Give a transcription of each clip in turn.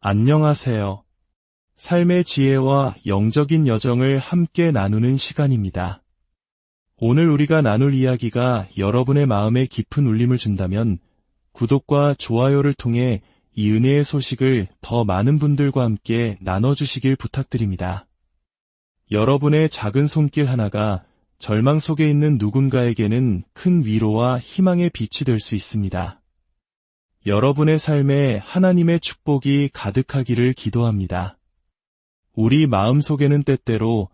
안녕하세요. 삶의 지혜와 영적인 여정을 함께 나누는 시간입니다. 오늘 우리가 나눌 이야기가 여러분의 마음에 깊은 울림을 준다면 구독과 좋아요를 통해 이 은혜의 소식을 더 많은 분들과 함께 나눠주시길 부탁드립니다. 여러분의 작은 손길 하나가 절망 속에 있는 누군가에게는 큰 위로와 희망의 빛이 될 수 있습니다. 여러분의 삶에 하나님의 축복이 가득하기를 기도합니다. 우리 마음속에는 때때로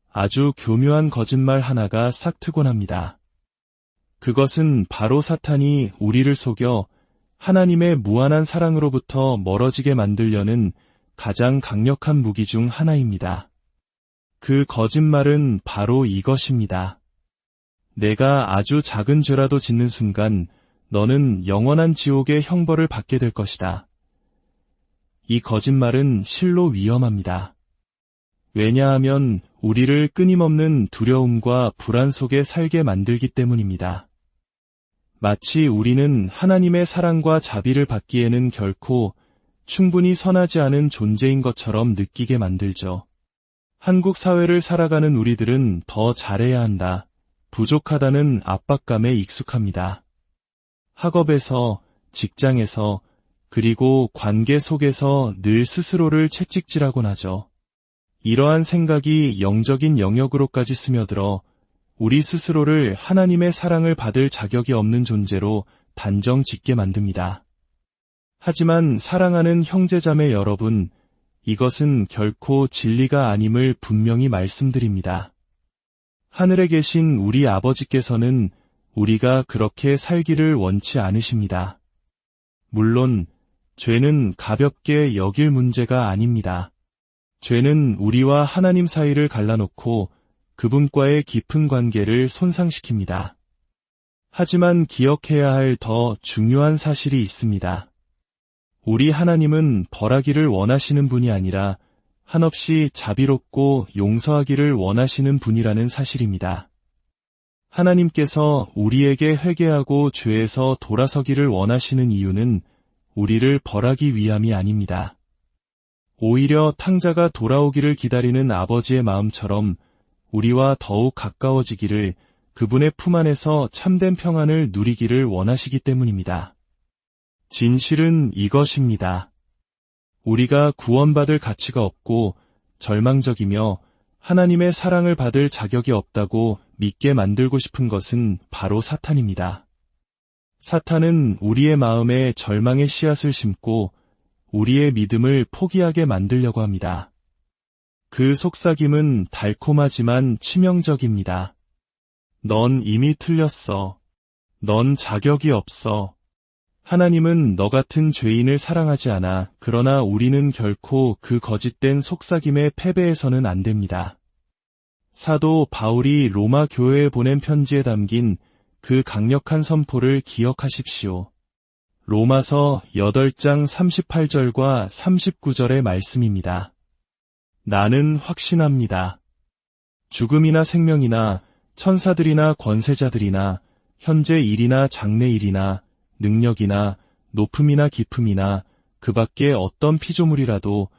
아주 교묘한 거짓말 하나가 싹트곤 합니다. 그것은 바로 사탄이 우리를 속여 하나님의 무한한 사랑으로부터 멀어지게 만들려는 가장 강력한 무기 중 하나입니다. 그 거짓말은 바로 이것입니다. 내가 아주 작은 죄라도 짓는 순간 너는 영원한 지옥의 형벌을 받게 될 것이다. 이 거짓말은 실로 위험합니다. 왜냐하면 우리를 끊임없는 두려움과 불안 속에 살게 만들기 때문입니다. 마치 우리는 하나님의 사랑과 자비를 받기에는 결코 충분히 선하지 않은 존재인 것처럼 느끼게 만들죠. 한국 사회를 살아가는 우리들은 더 잘해야 한다, 부족하다는 압박감에 익숙합니다. 학업에서, 직장에서, 그리고 관계 속에서 늘 스스로를 채찍질하곤 하죠. 이러한 생각이 영적인 영역으로까지 스며들어 우리 스스로를 하나님의 사랑을 받을 자격이 없는 존재로 단정 짓게 만듭니다. 하지만 사랑하는 형제자매 여러분, 이것은 결코 진리가 아님을 분명히 말씀드립니다. 하늘에 계신 우리 아버지께서는 우리가 그렇게 살기를 원치 않으십니다. 물론 죄는 가볍게 여길 문제가 아닙니다. 죄는 우리와 하나님 사이를 갈라놓고 그분과의 깊은 관계를 손상시킵니다. 하지만 기억해야 할 더 중요한 사실이 있습니다. 우리 하나님은 벌하기를 원하시는 분이 아니라 한없이 자비롭고 용서하기를 원하시는 분이라는 사실입니다. 하나님께서 우리에게 회개하고 죄에서 돌아서기를 원하시는 이유는 우리를 벌하기 위함이 아닙니다. 오히려 탕자가 돌아오기를 기다리는 아버지의 마음처럼 우리와 더욱 가까워지기를, 그분의 품 안에서 참된 평안을 누리기를 원하시기 때문입니다. 진실은 이것입니다. 우리가 구원받을 가치가 없고 절망적이며 하나님의 사랑을 받을 자격이 없다고 믿게 만들고 싶은 것은 바로 사탄입니다. 사탄은 우리의 마음에 절망의 씨앗을 심고 우리의 믿음을 포기하게 만들려고 합니다. 그 속삭임은 달콤하지만 치명적입니다. 넌 이미 틀렸어. 넌 자격이 없어. 하나님은 너 같은 죄인을 사랑하지 않아. 그러나 우리는 결코 그 거짓된 속삭임에 패배해서는 안 됩니다. 사도 바울이 로마 교회에 보낸 편지에 담긴 그 강력한 선포를 기억하십시오. 로마서 8장 38절과 39절의 말씀입니다. 나는 확신합니다. 죽음이나 생명이나 천사들이나 권세자들이나 현재 일이나 장래 일이나 능력이나 높음이나 깊음이나 그 밖에 어떤 피조물이라도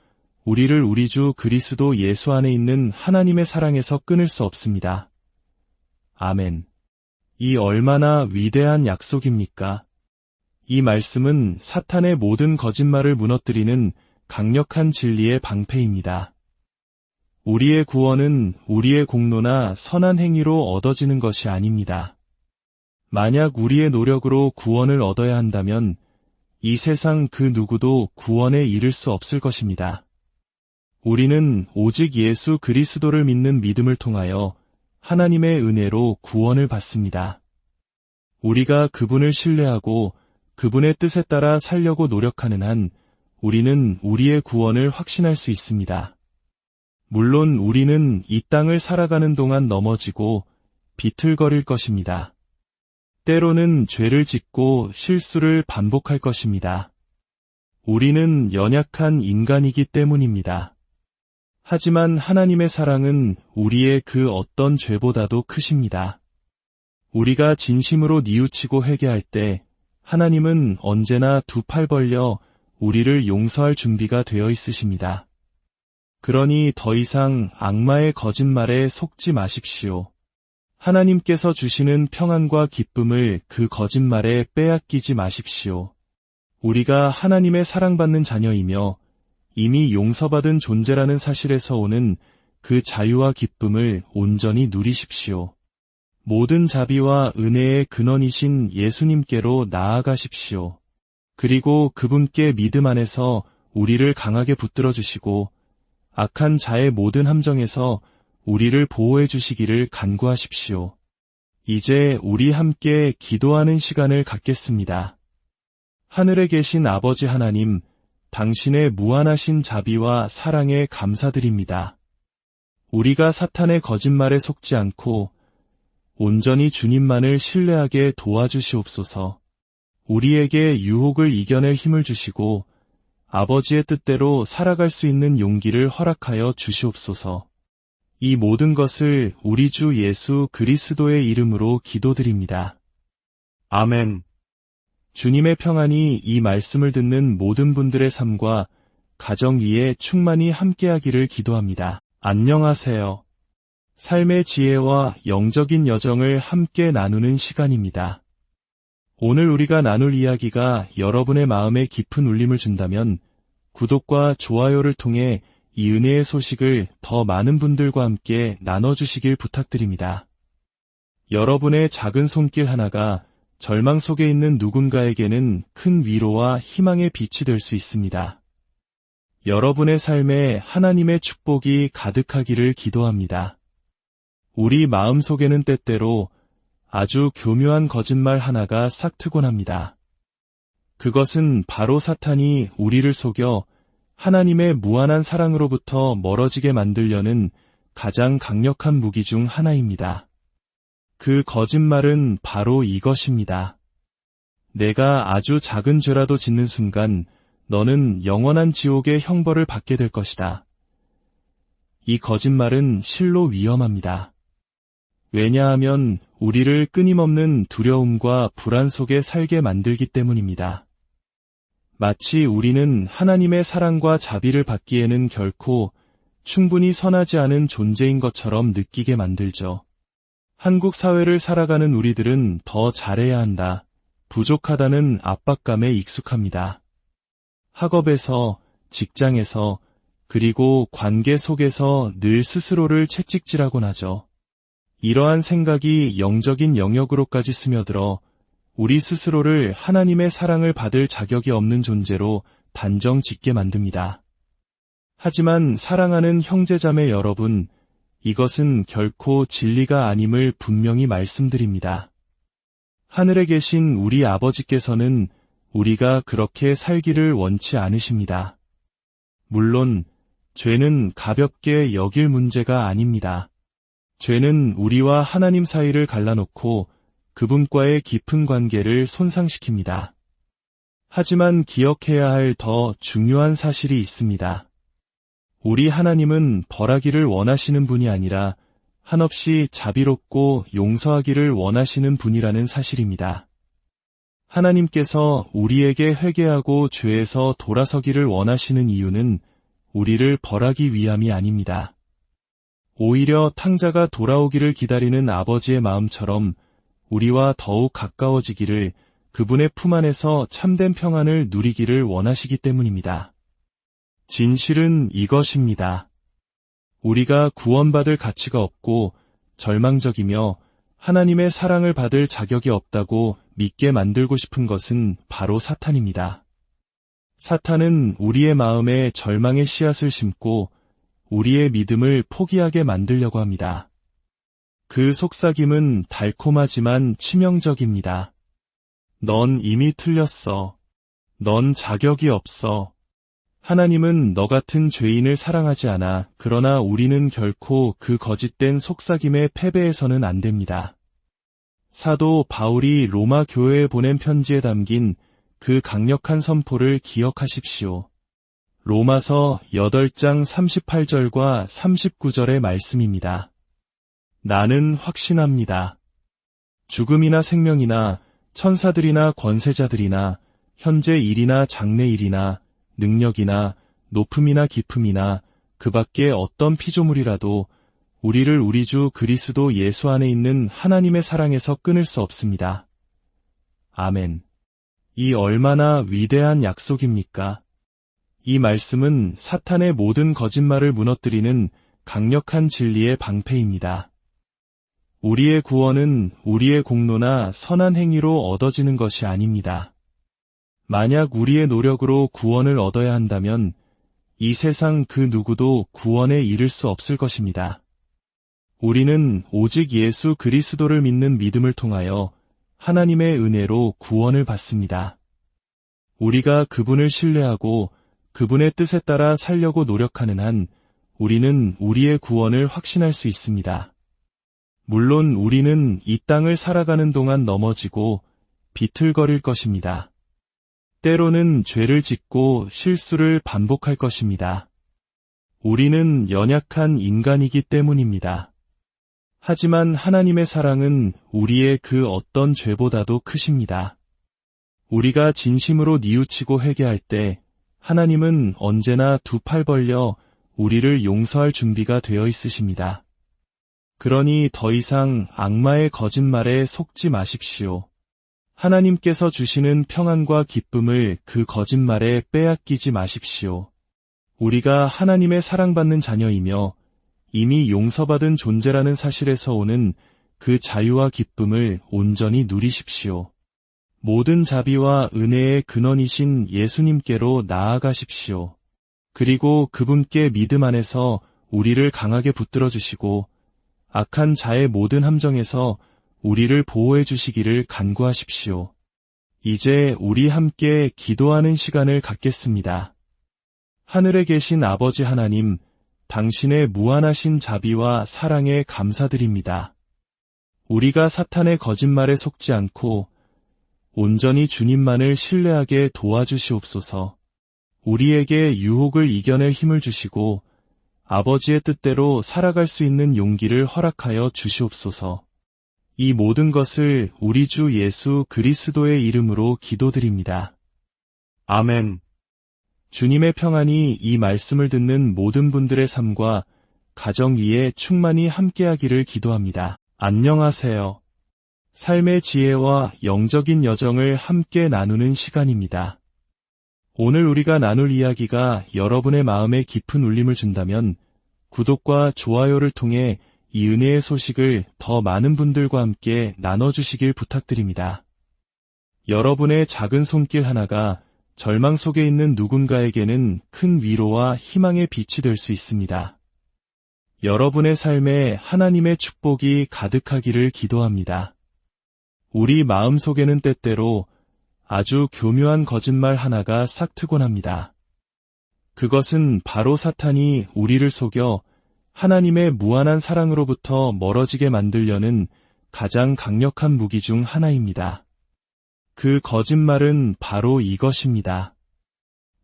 우리를 우리 주 그리스도 예수 안에 있는 하나님의 사랑에서 끊을 수 없습니다. 아멘. 이 얼마나 위대한 약속입니까? 이 말씀은 사탄의 모든 거짓말을 무너뜨리는 강력한 진리의 방패입니다. 우리의 구원은 우리의 공로나 선한 행위로 얻어지는 것이 아닙니다. 만약 우리의 노력으로 구원을 얻어야 한다면 이 세상 그 누구도 구원에 이를 수 없을 것입니다. 우리는 오직 예수 그리스도를 믿는 믿음을 통하여 하나님의 은혜로 구원을 받습니다. 우리가 그분을 신뢰하고 그분의 뜻에 따라 살려고 노력하는 한 우리는 우리의 구원을 확신할 수 있습니다. 물론 우리는 이 땅을 살아가는 동안 넘어지고 비틀거릴 것입니다. 때로는 죄를 짓고 실수를 반복할 것입니다. 우리는 연약한 인간이기 때문입니다. 하지만 하나님의 사랑은 우리의 그 어떤 죄보다도 크십니다. 우리가 진심으로 뉘우치고 회개할 때 하나님은 언제나 두 팔 벌려 우리를 용서할 준비가 되어 있으십니다. 그러니 더 이상 악마의 거짓말에 속지 마십시오. 하나님께서 주시는 평안과 기쁨을 그 거짓말에 빼앗기지 마십시오. 우리가 하나님의 사랑받는 자녀이며 이미 용서받은 존재라는 사실에서 오는 그 자유와 기쁨을 온전히 누리십시오. 모든 자비와 은혜의 근원이신 예수님께로 나아가십시오. 그리고 그분께 믿음 안에서 우리를 강하게 붙들어 주시고 악한 자의 모든 함정에서 우리를 보호해 주시기를 간구하십시오. 이제 우리 함께 기도하는 시간을 갖겠습니다. 하늘에 계신 아버지 하나님, 당신의 무한하신 자비와 사랑에 감사드립니다. 우리가 사탄의 거짓말에 속지 않고 온전히 주님만을 신뢰하게 도와주시옵소서. 우리에게 유혹을 이겨낼 힘을 주시고 아버지의 뜻대로 살아갈 수 있는 용기를 허락하여 주시옵소서. 이 모든 것을 우리 주 예수 그리스도의 이름으로 기도드립니다. 아멘. 주님의 평안이 이 말씀을 듣는 모든 분들의 삶과 가정 위에 충만히 함께하기를 기도합니다. 안녕하세요. 삶의 지혜와 영적인 여정을 함께 나누는 시간입니다. 오늘 우리가 나눌 이야기가 여러분의 마음에 깊은 울림을 준다면 구독과 좋아요를 통해 이 은혜의 소식을 더 많은 분들과 함께 나눠주시길 부탁드립니다. 여러분의 작은 손길 하나가 절망 속에 있는 누군가에게는 큰 위로와 희망의 빛이 될 수 있습니다. 여러분의 삶에 하나님의 축복이 가득하기를 기도합니다. 우리 마음속에는 때때로 아주 교묘한 거짓말 하나가 싹트곤 합니다. 그것은 바로 사탄이 우리를 속여 하나님의 무한한 사랑으로부터 멀어지게 만들려는 가장 강력한 무기 중 하나입니다. 그 거짓말은 바로 이것입니다. 내가 아주 작은 죄라도 짓는 순간 너는 영원한 지옥의 형벌을 받게 될 것이다. 이 거짓말은 실로 위험합니다. 왜냐하면 우리를 끊임없는 두려움과 불안 속에 살게 만들기 때문입니다. 마치 우리는 하나님의 사랑과 자비를 받기에는 결코 충분히 선하지 않은 존재인 것처럼 느끼게 만들죠. 한국 사회를 살아가는 우리들은 더 잘해야 한다, 부족하다는 압박감에 익숙합니다. 학업에서, 직장에서, 그리고 관계 속에서 늘 스스로를 채찍질하곤 하죠. 이러한 생각이 영적인 영역으로까지 스며들어 우리 스스로를 하나님의 사랑을 받을 자격이 없는 존재로 단정 짓게 만듭니다. 하지만 사랑하는 형제자매 여러분, 이것은 결코 진리가 아님을 분명히 말씀드립니다. 하늘에 계신 우리 아버지께서는 우리가 그렇게 살기를 원치 않으십니다. 물론 죄는 가볍게 여길 문제가 아닙니다. 죄는 우리와 하나님 사이를 갈라놓고 그분과의 깊은 관계를 손상시킵니다. 하지만 기억해야 할 더 중요한 사실이 있습니다. 우리 하나님은 벌하기를 원하시는 분이 아니라 한없이 자비롭고 용서하기를 원하시는 분이라는 사실입니다. 하나님께서 우리에게 회개하고 죄에서 돌아서기를 원하시는 이유는 우리를 벌하기 위함이 아닙니다. 오히려 탕자가 돌아오기를 기다리는 아버지의 마음처럼 우리와 더욱 가까워지기를, 그분의 품 안에서 참된 평안을 누리기를 원하시기 때문입니다. 진실은 이것입니다. 우리가 구원받을 가치가 없고 절망적이며 하나님의 사랑을 받을 자격이 없다고 믿게 만들고 싶은 것은 바로 사탄입니다. 사탄은 우리의 마음에 절망의 씨앗을 심고 우리의 믿음을 포기하게 만들려고 합니다. 그 속삭임은 달콤하지만 치명적입니다. 넌 이미 틀렸어. 넌 자격이 없어. 하나님은 너 같은 죄인을 사랑하지 않아. 그러나 우리는 결코 그 거짓된 속삭임에 패배해서는 안 됩니다. 사도 바울이 로마 교회에 보낸 편지에 담긴 그 강력한 선포를 기억하십시오. 로마서 8장 38절과 39절의 말씀입니다. 나는 확신합니다. 죽음이나 생명이나 천사들이나 권세자들이나 현재 일이나 장래 일이나 능력이나 높음이나 깊음이나 그 밖에 어떤 피조물이라도 우리를 우리 주 그리스도 예수 안에 있는 하나님의 사랑에서 끊을 수 없습니다. 아멘. 이 얼마나 위대한 약속입니까? 이 말씀은 사탄의 모든 거짓말을 무너뜨리는 강력한 진리의 방패입니다. 우리의 구원은 우리의 공로나 선한 행위로 얻어지는 것이 아닙니다. 만약 우리의 노력으로 구원을 얻어야 한다면 이 세상 그 누구도 구원에 이를 수 없을 것입니다. 우리는 오직 예수 그리스도를 믿는 믿음을 통하여 하나님의 은혜로 구원을 받습니다. 우리가 그분을 신뢰하고 그분의 뜻에 따라 살려고 노력하는 한 우리는 우리의 구원을 확신할 수 있습니다. 물론 우리는 이 땅을 살아가는 동안 넘어지고 비틀거릴 것입니다. 때로는 죄를 짓고 실수를 반복할 것입니다. 우리는 연약한 인간이기 때문입니다. 하지만 하나님의 사랑은 우리의 그 어떤 죄보다도 크십니다. 우리가 진심으로 뉘우치고 회개할 때 하나님은 언제나 두 팔 벌려 우리를 용서할 준비가 되어 있으십니다. 그러니 더 이상 악마의 거짓말에 속지 마십시오. 하나님께서 주시는 평안과 기쁨을 그 거짓말에 빼앗기지 마십시오. 우리가 하나님의 사랑받는 자녀이며 이미 용서받은 존재라는 사실에서 오는 그 자유와 기쁨을 온전히 누리십시오. 모든 자비와 은혜의 근원이신 예수님께로 나아가십시오. 그리고 그분께 믿음 안에서 우리를 강하게 붙들어 주시고 악한 자의 모든 함정에서 우리를 보호해 주시기를 간구하십시오. 이제 우리 함께 기도하는 시간을 갖겠습니다. 하늘에 계신 아버지 하나님, 당신의 무한하신 자비와 사랑에 감사드립니다. 우리가 사탄의 거짓말에 속지 않고 온전히 주님만을 신뢰하게 도와주시옵소서. 우리에게 유혹을 이겨낼 힘을 주시고 아버지의 뜻대로 살아갈 수 있는 용기를 허락하여 주시옵소서. 이 모든 것을 우리 주 예수 그리스도의 이름으로 기도드립니다. 아멘. 주님의 평안이 이 말씀을 듣는 모든 분들의 삶과 가정 위에 충만히 함께하기를 기도합니다. 안녕하세요. 삶의 지혜와 영적인 여정을 함께 나누는 시간입니다. 오늘 우리가 나눌 이야기가 여러분의 마음에 깊은 울림을 준다면 구독과 좋아요를 통해 이 은혜의 소식을 더 많은 분들과 함께 나눠주시길 부탁드립니다. 여러분의 작은 손길 하나가 절망 속에 있는 누군가에게는 큰 위로와 희망의 빛이 될 수 있습니다. 여러분의 삶에 하나님의 축복이 가득하기를 기도합니다. 우리 마음 속에는 때때로 아주 교묘한 거짓말 하나가 싹트곤 합니다. 그것은 바로 사탄이 우리를 속여 하나님의 무한한 사랑으로부터 멀어지게 만들려는 가장 강력한 무기 중 하나입니다. 그 거짓말은 바로 이것입니다.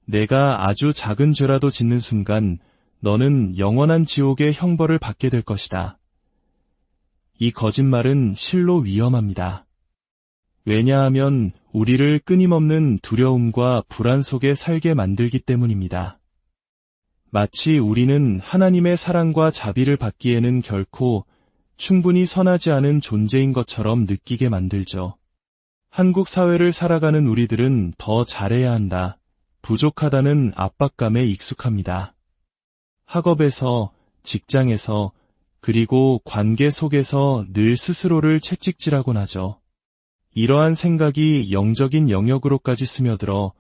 내가 아주 작은 죄라도 짓는 순간 너는 영원한 지옥의 형벌을 받게 될 것이다. 이 거짓말은 실로 위험합니다. 왜냐하면 우리를 끊임없는 두려움과 불안 속에 살게 만들기 때문입니다. 마치 우리는 하나님의 사랑과 자비를 받기에는 결코 충분히 선하지 않은 존재인 것처럼 느끼게 만들죠. 한국 사회를 살아가는 우리들은 더 잘해야 한다, 부족하다는 압박감에 익숙합니다. 학업에서, 직장에서, 그리고 관계 속에서 늘 스스로를 채찍질하곤 하죠. 이러한 생각이 영적인 영역으로까지 스며들어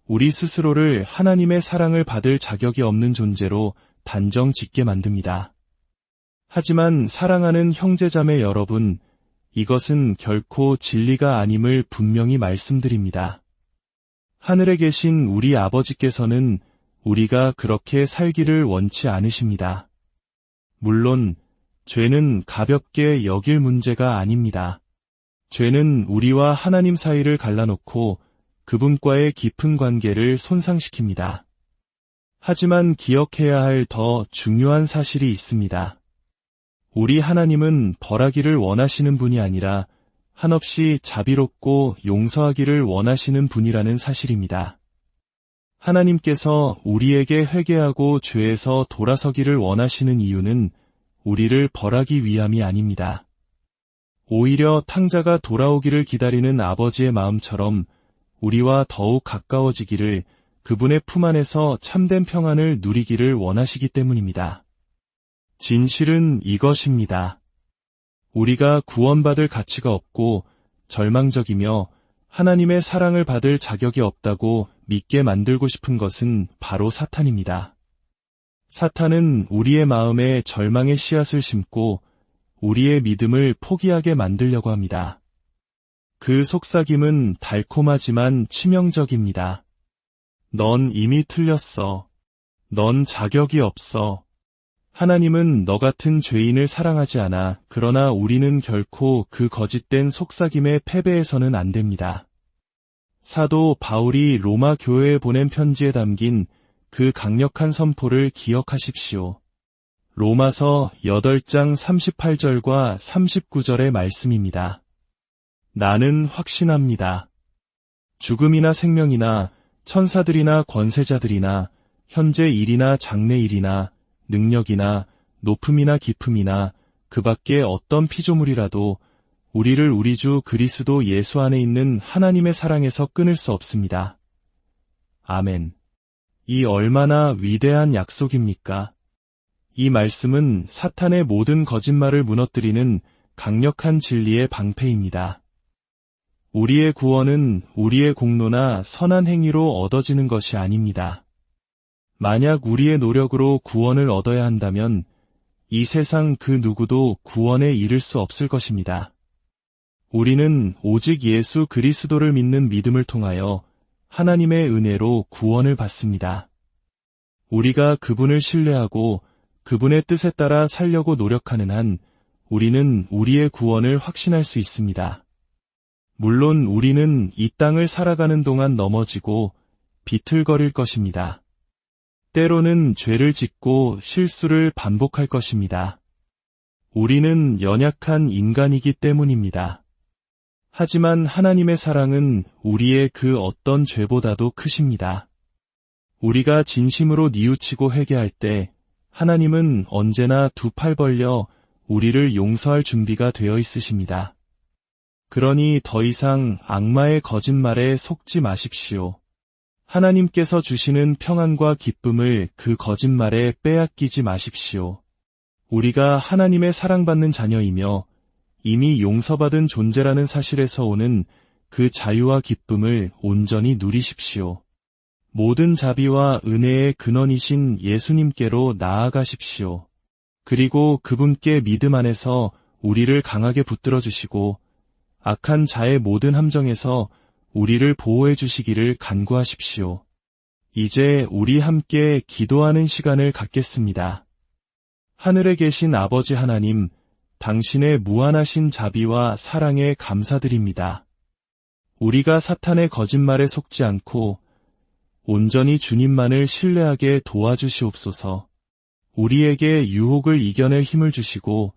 우리 스스로를 하나님의 사랑을 받을 자격이 없는 존재로 단정 짓게 만듭니다. 하지만 사랑하는 형제자매 여러분, 이것은 결코 진리가 아님을 분명히 말씀드립니다. 하늘에 계신 우리 아버지께서는 우리가 그렇게 살기를 원치 않으십니다. 물론 죄는 가볍게 여길 문제가 아닙니다. 죄는 우리와 하나님 사이를 갈라놓고 그분과의 깊은 관계를 손상시킵니다. 하지만 기억해야 할 더 중요한 사실이 있습니다. 우리 하나님은 벌하기를 원하시는 분이 아니라 한없이 자비롭고 용서하기를 원하시는 분이라는 사실입니다. 하나님께서 우리에게 회개하고 죄에서 돌아서기를 원하시는 이유는 우리를 벌하기 위함이 아닙니다. 오히려 탕자가 돌아오기를 기다리는 아버지의 마음처럼 우리와 더욱 가까워지기를, 그분의 품 안에서 참된 평안을 누리기를 원하시기 때문입니다. 진실은 이것입니다. 우리가 구원받을 가치가 없고 절망적이며 하나님의 사랑을 받을 자격이 없다고 믿게 만들고 싶은 것은 바로 사탄입니다. 사탄은 우리의 마음에 절망의 씨앗을 심고 우리의 믿음을 포기하게 만들려고 합니다. 그 속삭임은 달콤하지만 치명적입니다. 넌 이미 틀렸어. 넌 자격이 없어. 하나님은 너 같은 죄인을 사랑하지 않아. 그러나 우리는 결코 그 거짓된 속삭임에 패배해서는 안 됩니다. 사도 바울이 로마 교회에 보낸 편지에 담긴 그 강력한 선포를 기억하십시오. 로마서 8장 38절과 39절의 말씀입니다. 나는 확신합니다. 죽음이나 생명이나 천사들이나 권세자들이나 현재 일이나 장래 일이나 능력이나 높음이나 깊음이나 그 밖에 어떤 피조물이라도 우리를 우리 주 그리스도 예수 안에 있는 하나님의 사랑에서 끊을 수 없습니다. 아멘. 이 얼마나 위대한 약속입니까? 이 말씀은 사탄의 모든 거짓말을 무너뜨리는 강력한 진리의 방패입니다. 우리의 구원은 우리의 공로나 선한 행위로 얻어지는 것이 아닙니다. 만약 우리의 노력으로 구원을 얻어야 한다면 이 세상 그 누구도 구원에 이를 수 없을 것입니다. 우리는 오직 예수 그리스도를 믿는 믿음을 통하여 하나님의 은혜로 구원을 받습니다. 우리가 그분을 신뢰하고 그분의 뜻에 따라 살려고 노력하는 한 우리는 우리의 구원을 확신할 수 있습니다. 물론 우리는 이 땅을 살아가는 동안 넘어지고 비틀거릴 것입니다. 때로는 죄를 짓고 실수를 반복할 것입니다. 우리는 연약한 인간이기 때문입니다. 하지만 하나님의 사랑은 우리의 그 어떤 죄보다도 크십니다. 우리가 진심으로 뉘우치고 회개할 때 하나님은 언제나 두 팔 벌려 우리를 용서할 준비가 되어 있으십니다. 그러니 더 이상 악마의 거짓말에 속지 마십시오. 하나님께서 주시는 평안과 기쁨을 그 거짓말에 빼앗기지 마십시오. 우리가 하나님의 사랑받는 자녀이며 이미 용서받은 존재라는 사실에서 오는 그 자유와 기쁨을 온전히 누리십시오. 모든 자비와 은혜의 근원이신 예수님께로 나아가십시오. 그리고 그분께 믿음 안에서 우리를 강하게 붙들어 주시고 악한 자의 모든 함정에서 우리를 보호해 주시기를 간구하십시오. 이제 우리 함께 기도하는 시간을 갖겠습니다. 하늘에 계신 아버지 하나님, 당신의 무한하신 자비와 사랑에 감사드립니다. 우리가 사탄의 거짓말에 속지 않고 온전히 주님만을 신뢰하게 도와주시옵소서. 우리에게 유혹을 이겨낼 힘을 주시고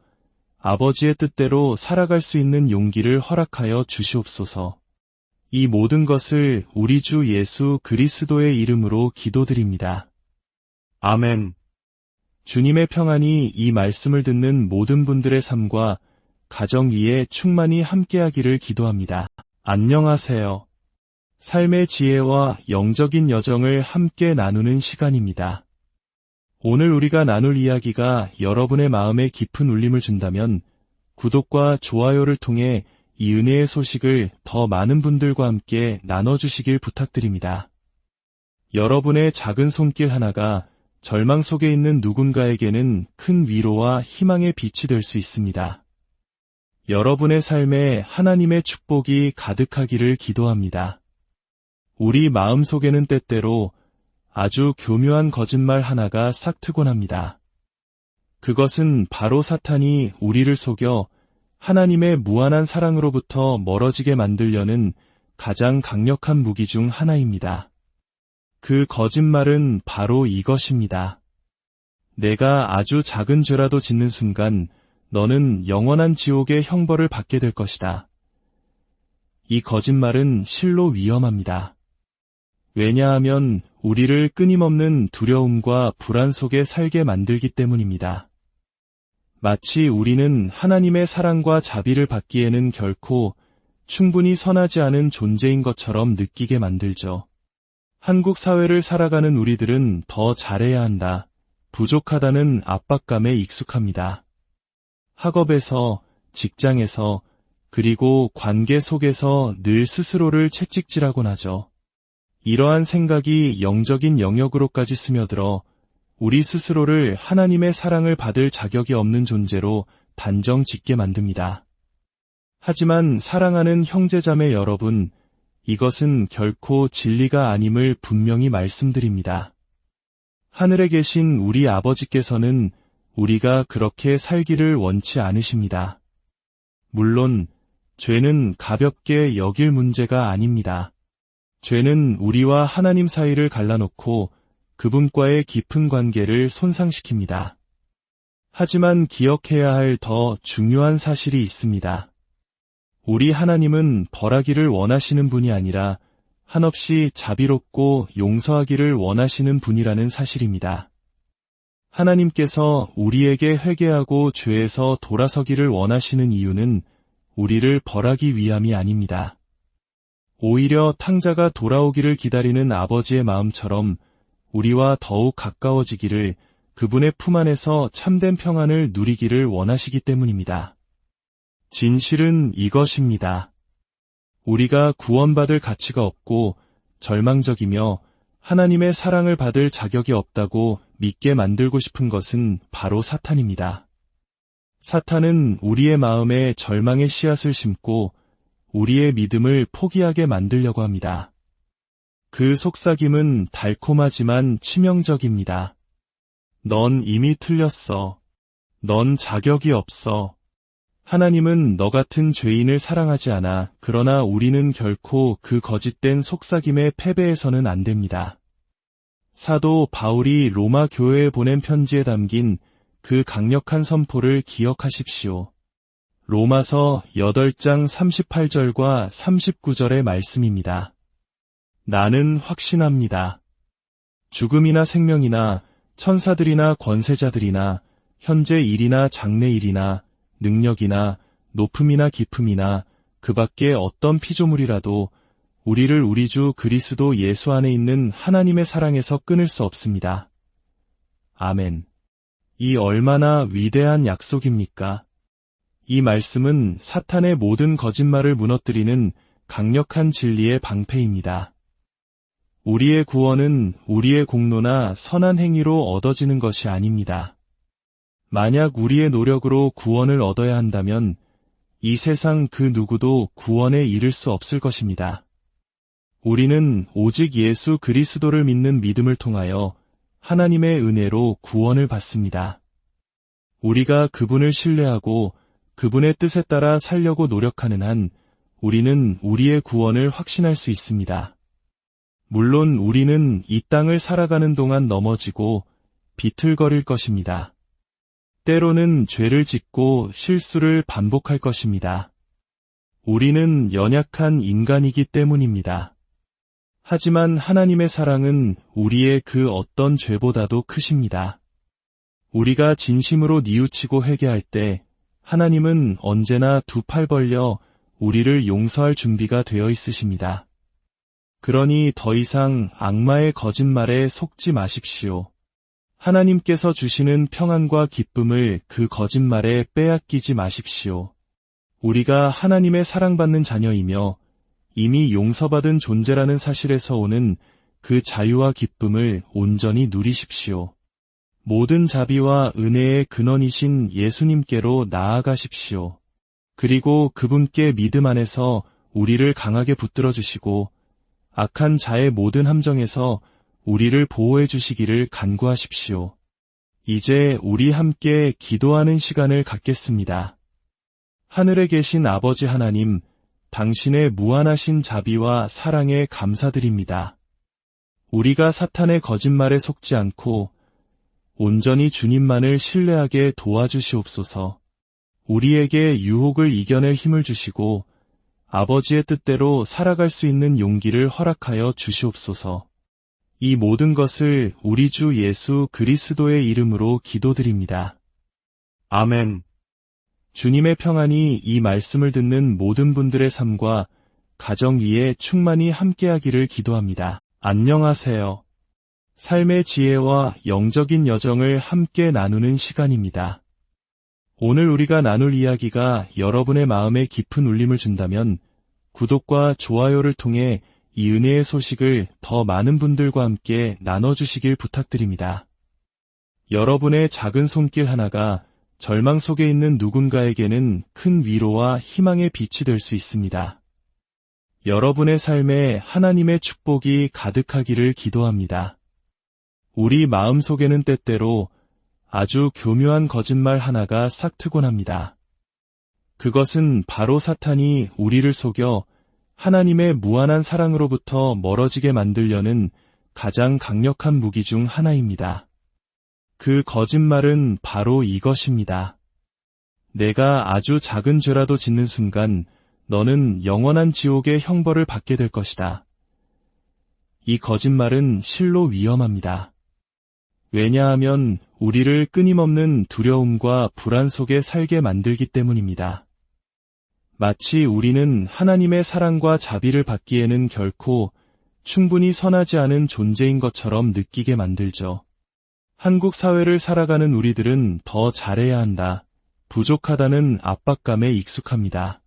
아버지의 뜻대로 살아갈 수 있는 용기를 허락하여 주시옵소서. 이 모든 것을 우리 주 예수 그리스도의 이름으로 기도드립니다. 아멘. 주님의 평안이 이 말씀을 듣는 모든 분들의 삶과 가정 위에 충만히 함께하기를 기도합니다. 안녕하세요. 삶의 지혜와 영적인 여정을 함께 나누는 시간입니다. 오늘 우리가 나눌 이야기가 여러분의 마음에 깊은 울림을 준다면 구독과 좋아요를 통해 이 은혜의 소식을 더 많은 분들과 함께 나눠주시길 부탁드립니다. 여러분의 작은 손길 하나가 절망 속에 있는 누군가에게는 큰 위로와 희망의 빛이 될 수 있습니다. 여러분의 삶에 하나님의 축복이 가득하기를 기도합니다. 우리 마음속에는 때때로 아주 교묘한 거짓말 하나가 싹트곤 합니다. 그것은 바로 사탄이 우리를 속여 하나님의 무한한 사랑으로부터 멀어지게 만들려는 가장 강력한 무기 중 하나입니다. 그 거짓말은 바로 이것입니다. 내가 아주 작은 죄라도 짓는 순간 너는 영원한 지옥의 형벌을 받게 될 것이다. 이 거짓말은 실로 위험합니다. 왜냐하면 우리를 끊임없는 두려움과 불안 속에 살게 만들기 때문입니다. 마치 우리는 하나님의 사랑과 자비를 받기에는 결코 충분히 선하지 않은 존재인 것처럼 느끼게 만들죠. 한국 사회를 살아가는 우리들은 더 잘해야 한다, 부족하다는 압박감에 익숙합니다. 학업에서, 직장에서, 그리고 관계 속에서 늘 스스로를 채찍질하곤 하죠. 이러한 생각이 영적인 영역으로까지 스며들어 우리 스스로를 하나님의 사랑을 받을 자격이 없는 존재로 단정 짓게 만듭니다. 하지만 사랑하는 형제자매 여러분, 이것은 결코 진리가 아님을 분명히 말씀드립니다. 하늘에 계신 우리 아버지께서는 우리가 그렇게 살기를 원치 않으십니다. 물론 죄는 가볍게 여길 문제가 아닙니다. 죄는 우리와 하나님 사이를 갈라놓고 그분과의 깊은 관계를 손상시킵니다. 하지만 기억해야 할 더 중요한 사실이 있습니다. 우리 하나님은 벌하기를 원하시는 분이 아니라 한없이 자비롭고 용서하기를 원하시는 분이라는 사실입니다. 하나님께서 우리에게 회개하고 죄에서 돌아서기를 원하시는 이유는 우리를 벌하기 위함이 아닙니다. 오히려 탕자가 돌아오기를 기다리는 아버지의 마음처럼 우리와 더욱 가까워지기를, 그분의 품 안에서 참된 평안을 누리기를 원하시기 때문입니다. 진실은 이것입니다. 우리가 구원받을 가치가 없고 절망적이며 하나님의 사랑을 받을 자격이 없다고 믿게 만들고 싶은 것은 바로 사탄입니다. 사탄은 우리의 마음에 절망의 씨앗을 심고 우리의 믿음을 포기하게 만들려고 합니다. 그 속삭임은 달콤하지만 치명적입니다. 넌 이미 틀렸어. 넌 자격이 없어. 하나님은 너 같은 죄인을 사랑하지 않아. 그러나 우리는 결코 그 거짓된 속삭임에 패배해서는 안 됩니다. 사도 바울이 로마 교회에 보낸 편지에 담긴 그 강력한 선포를 기억하십시오. 로마서 8장 38절과 39절의 말씀입니다. 나는 확신합니다. 죽음이나 생명이나 천사들이나 권세자들이나 현재 일이나 장래 일이나 능력이나 높음이나 깊음이나 그 밖에 어떤 피조물이라도 우리를 우리 주 그리스도 예수 안에 있는 하나님의 사랑에서 끊을 수 없습니다. 아멘. 이 얼마나 위대한 약속입니까? 이 말씀은 사탄의 모든 거짓말을 무너뜨리는 강력한 진리의 방패입니다. 우리의 구원은 우리의 공로나 선한 행위로 얻어지는 것이 아닙니다. 만약 우리의 노력으로 구원을 얻어야 한다면 이 세상 그 누구도 구원에 이를 수 없을 것입니다. 우리는 오직 예수 그리스도를 믿는 믿음을 통하여 하나님의 은혜로 구원을 받습니다. 우리가 그분을 신뢰하고 그분의 뜻에 따라 살려고 노력하는 한 우리는 우리의 구원을 확신할 수 있습니다. 물론 우리는 이 땅을 살아가는 동안 넘어지고 비틀거릴 것입니다. 때로는 죄를 짓고 실수를 반복할 것입니다. 우리는 연약한 인간이기 때문입니다. 하지만 하나님의 사랑은 우리의 그 어떤 죄보다도 크십니다. 우리가 진심으로 뉘우치고 회개할 때 하나님은 언제나 두 팔 벌려 우리를 용서할 준비가 되어 있으십니다. 그러니 더 이상 악마의 거짓말에 속지 마십시오. 하나님께서 주시는 평안과 기쁨을 그 거짓말에 빼앗기지 마십시오. 우리가 하나님의 사랑받는 자녀이며 이미 용서받은 존재라는 사실에서 오는 그 자유와 기쁨을 온전히 누리십시오. 모든 자비와 은혜의 근원이신 예수님께로 나아가십시오. 그리고 그분께 믿음 안에서 우리를 강하게 붙들어 주시고 악한 자의 모든 함정에서 우리를 보호해 주시기를 간구하십시오. 이제 우리 함께 기도하는 시간을 갖겠습니다. 하늘에 계신 아버지 하나님, 당신의 무한하신 자비와 사랑에 감사드립니다. 우리가 사탄의 거짓말에 속지 않고 온전히 주님만을 신뢰하게 도와주시옵소서. 우리에게 유혹을 이겨낼 힘을 주시고 아버지의 뜻대로 살아갈 수 있는 용기를 허락하여 주시옵소서. 이 모든 것을 우리 주 예수 그리스도의 이름으로 기도드립니다. 아멘. 주님의 평안이 이 말씀을 듣는 모든 분들의 삶과 가정 위에 충만히 함께하기를 기도합니다. 안녕하세요. 삶의 지혜와 영적인 여정을 함께 나누는 시간입니다. 오늘 우리가 나눌 이야기가 여러분의 마음에 깊은 울림을 준다면 구독과 좋아요를 통해 이 은혜의 소식을 더 많은 분들과 함께 나눠주시길 부탁드립니다. 여러분의 작은 손길 하나가 절망 속에 있는 누군가에게는 큰 위로와 희망의 빛이 될 수 있습니다. 여러분의 삶에 하나님의 축복이 가득하기를 기도합니다. 우리 마음속에는 때때로 아주 교묘한 거짓말 하나가 싹트곤 합니다. 그것은 바로 사탄이 우리를 속여 하나님의 무한한 사랑으로부터 멀어지게 만들려는 가장 강력한 무기 중 하나입니다. 그 거짓말은 바로 이것입니다. 내가 아주 작은 죄라도 짓는 순간 너는 영원한 지옥의 형벌을 받게 될 것이다. 이 거짓말은 실로 위험합니다. 왜냐하면 우리를 끊임없는 두려움과 불안 속에 살게 만들기 때문입니다. 마치 우리는 하나님의 사랑과 자비를 받기에는 결코 충분히 선하지 않은 존재인 것처럼 느끼게 만들죠. 한국 사회를 살아가는 우리들은 더 잘해야 한다, 부족하다는 압박감에 익숙합니다.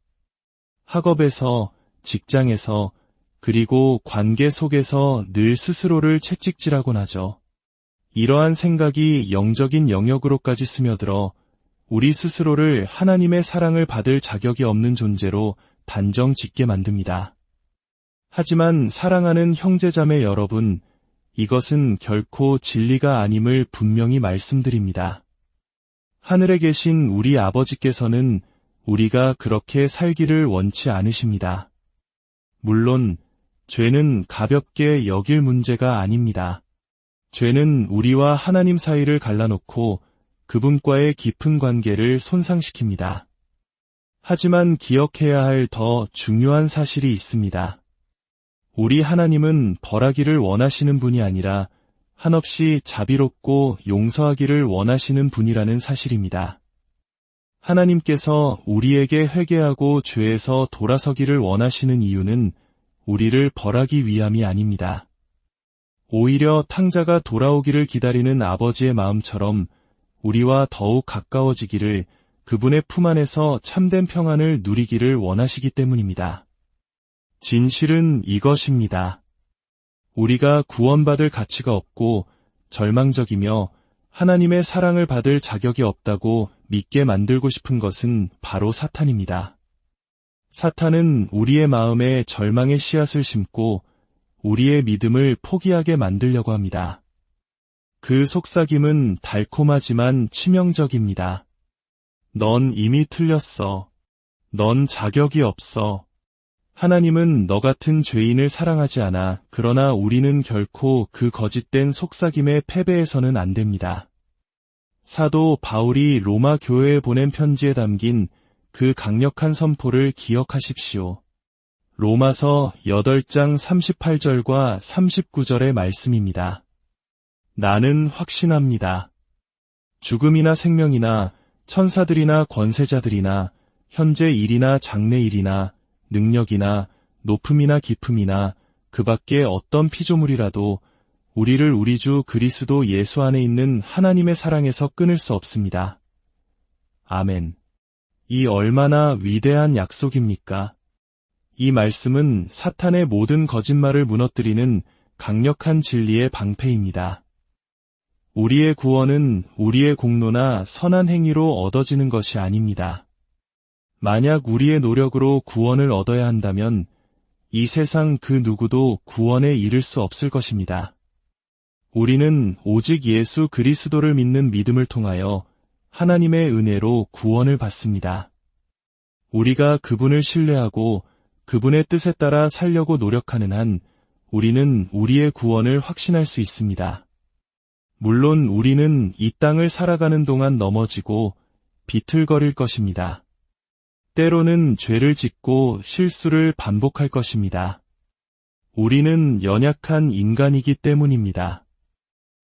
학업에서, 직장에서, 그리고 관계 속에서 늘 스스로를 채찍질하곤 하죠. 이러한 생각이 영적인 영역으로까지 스며들어 우리 스스로를 하나님의 사랑을 받을 자격이 없는 존재로 단정 짓게 만듭니다. 하지만 사랑하는 형제자매 여러분, 이것은 결코 진리가 아님을 분명히 말씀드립니다. 하늘에 계신 우리 아버지께서는 우리가 그렇게 살기를 원치 않으십니다. 물론 죄는 가볍게 여길 문제가 아닙니다. 죄는 우리와 하나님 사이를 갈라놓고 그분과의 깊은 관계를 손상시킵니다. 하지만 기억해야 할 더 중요한 사실이 있습니다. 우리 하나님은 벌하기를 원하시는 분이 아니라 한없이 자비롭고 용서하기를 원하시는 분이라는 사실입니다. 하나님께서 우리에게 회개하고 죄에서 돌아서기를 원하시는 이유는 우리를 벌하기 위함이 아닙니다. 오히려 탕자가 돌아오기를 기다리는 아버지의 마음처럼 우리와 더욱 가까워지기를, 그분의 품 안에서 참된 평안을 누리기를 원하시기 때문입니다. 진실은 이것입니다. 우리가 구원받을 가치가 없고 절망적이며 하나님의 사랑을 받을 자격이 없다고 믿게 만들고 싶은 것은 바로 사탄입니다. 사탄은 우리의 마음에 절망의 씨앗을 심고 우리의 믿음을 포기하게 만들려고 합니다. 그 속삭임은 달콤하지만 치명적입니다. 넌 이미 틀렸어. 넌 자격이 없어. 하나님은 너 같은 죄인을 사랑하지 않아. 그러나 우리는 결코 그 거짓된 속삭임에 패배해서는 안 됩니다. 사도 바울이 로마 교회에 보낸 편지에 담긴 그 강력한 선포를 기억하십시오. 로마서 8장 38절과 39절의 말씀입니다. 나는 확신합니다. 죽음이나 생명이나 천사들이나 권세자들이나 현재 일이나 장래 일이나 능력이나 높음이나 깊음이나 그 밖에 어떤 피조물이라도 우리를 우리 주 그리스도 예수 안에 있는 하나님의 사랑에서 끊을 수 없습니다. 아멘. 이 얼마나 위대한 약속입니까? 이 말씀은 사탄의 모든 거짓말을 무너뜨리는 강력한 진리의 방패입니다. 우리의 구원은 우리의 공로나 선한 행위로 얻어지는 것이 아닙니다. 만약 우리의 노력으로 구원을 얻어야 한다면 이 세상 그 누구도 구원에 이를 수 없을 것입니다. 우리는 오직 예수 그리스도를 믿는 믿음을 통하여 하나님의 은혜로 구원을 받습니다. 우리가 그분을 신뢰하고 그분의 뜻에 따라 살려고 노력하는 한 우리는 우리의 구원을 확신할 수 있습니다. 물론 우리는 이 땅을 살아가는 동안 넘어지고 비틀거릴 것입니다. 때로는 죄를 짓고 실수를 반복할 것입니다. 우리는 연약한 인간이기 때문입니다.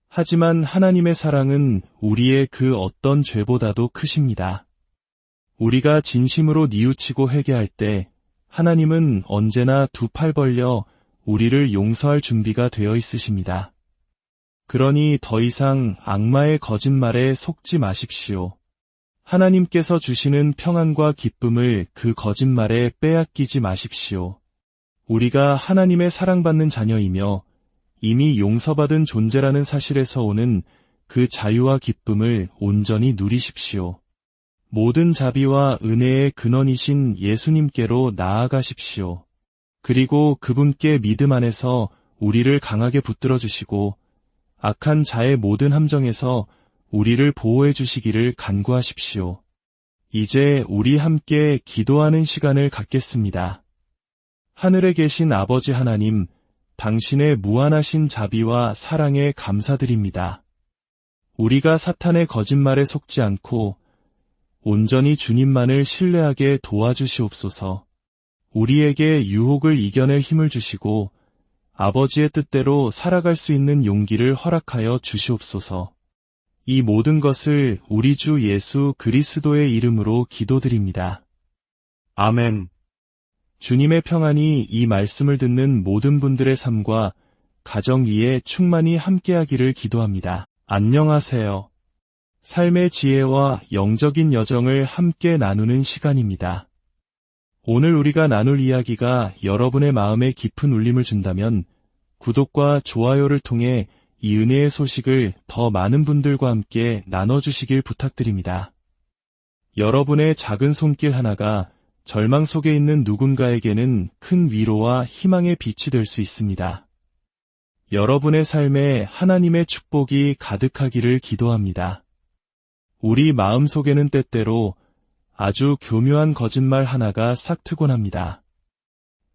하지만 하나님의 사랑은 우리의 그 어떤 죄보다도 크십니다. 우리가 진심으로 뉘우치고 회개할 때 하나님은 언제나 두 팔 벌려 우리를 용서할 준비가 되어 있으십니다. 그러니 더 이상 악마의 거짓말에 속지 마십시오. 하나님께서 주시는 평안과 기쁨을 그 거짓말에 빼앗기지 마십시오. 우리가 하나님의 사랑받는 자녀이며 이미 용서받은 존재라는 사실에서 오는 그 자유와 기쁨을 온전히 누리십시오. 모든 자비와 은혜의 근원이신 예수님께로 나아가십시오. 그리고 그분께 믿음 안에서 우리를 강하게 붙들어 주시고 악한 자의 모든 함정에서 우리를 보호해 주시기를 간구하십시오. 이제 우리 함께 기도하는 시간을 갖겠습니다. 하늘에 계신 아버지 하나님, 당신의 무한하신 자비와 사랑에 감사드립니다. 우리가 사탄의 거짓말에 속지 않고 온전히 주님만을 신뢰하게 도와주시옵소서. 우리에게 유혹을 이겨낼 힘을 주시고 아버지의 뜻대로 살아갈 수 있는 용기를 허락하여 주시옵소서. 이 모든 것을 우리 주 예수 그리스도의 이름으로 기도드립니다. 아멘. 주님의 평안이 이 말씀을 듣는 모든 분들의 삶과 가정 위에 충만히 함께하기를 기도합니다. 안녕하세요. 삶의 지혜와 영적인 여정을 함께 나누는 시간입니다. 오늘 우리가 나눌 이야기가 여러분의 마음에 깊은 울림을 준다면 구독과 좋아요를 통해 이 은혜의 소식을 더 많은 분들과 함께 나눠주시길 부탁드립니다. 여러분의 작은 손길 하나가 절망 속에 있는 누군가에게는 큰 위로와 희망의 빛이 될 수 있습니다. 여러분의 삶에 하나님의 축복이 가득하기를 기도합니다. 우리 마음속에는 때때로 아주 교묘한 거짓말 하나가 싹트곤 합니다.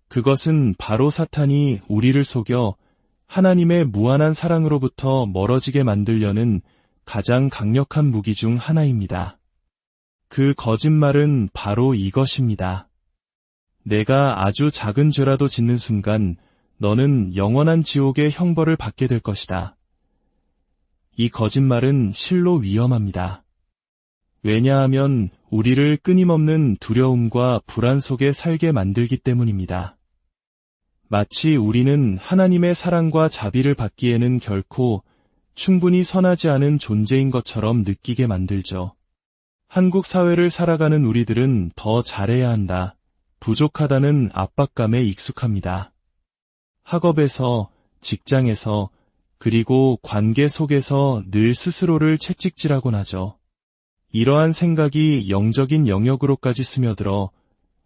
그것은 바로 사탄이 우리를 속여 하나님의 무한한 사랑으로부터 멀어지게 만들려는 가장 강력한 무기 중 하나입니다. 그 거짓말은 바로 이것입니다. 내가 아주 작은 죄라도 짓는 순간 너는 영원한 지옥의 형벌을 받게 될 것이다. 이 거짓말은 실로 위험합니다. 왜냐하면 우리를 끊임없는 두려움과 불안 속에 살게 만들기 때문입니다. 마치 우리는 하나님의 사랑과 자비를 받기에는 결코 충분히 선하지 않은 존재인 것처럼 느끼게 만들죠. 한국 사회를 살아가는 우리들은 더 잘해야 한다, 부족하다는 압박감에 익숙합니다. 학업에서, 직장에서, 그리고 관계 속에서 늘 스스로를 채찍질하곤 하죠. 이러한 생각이 영적인 영역으로까지 스며들어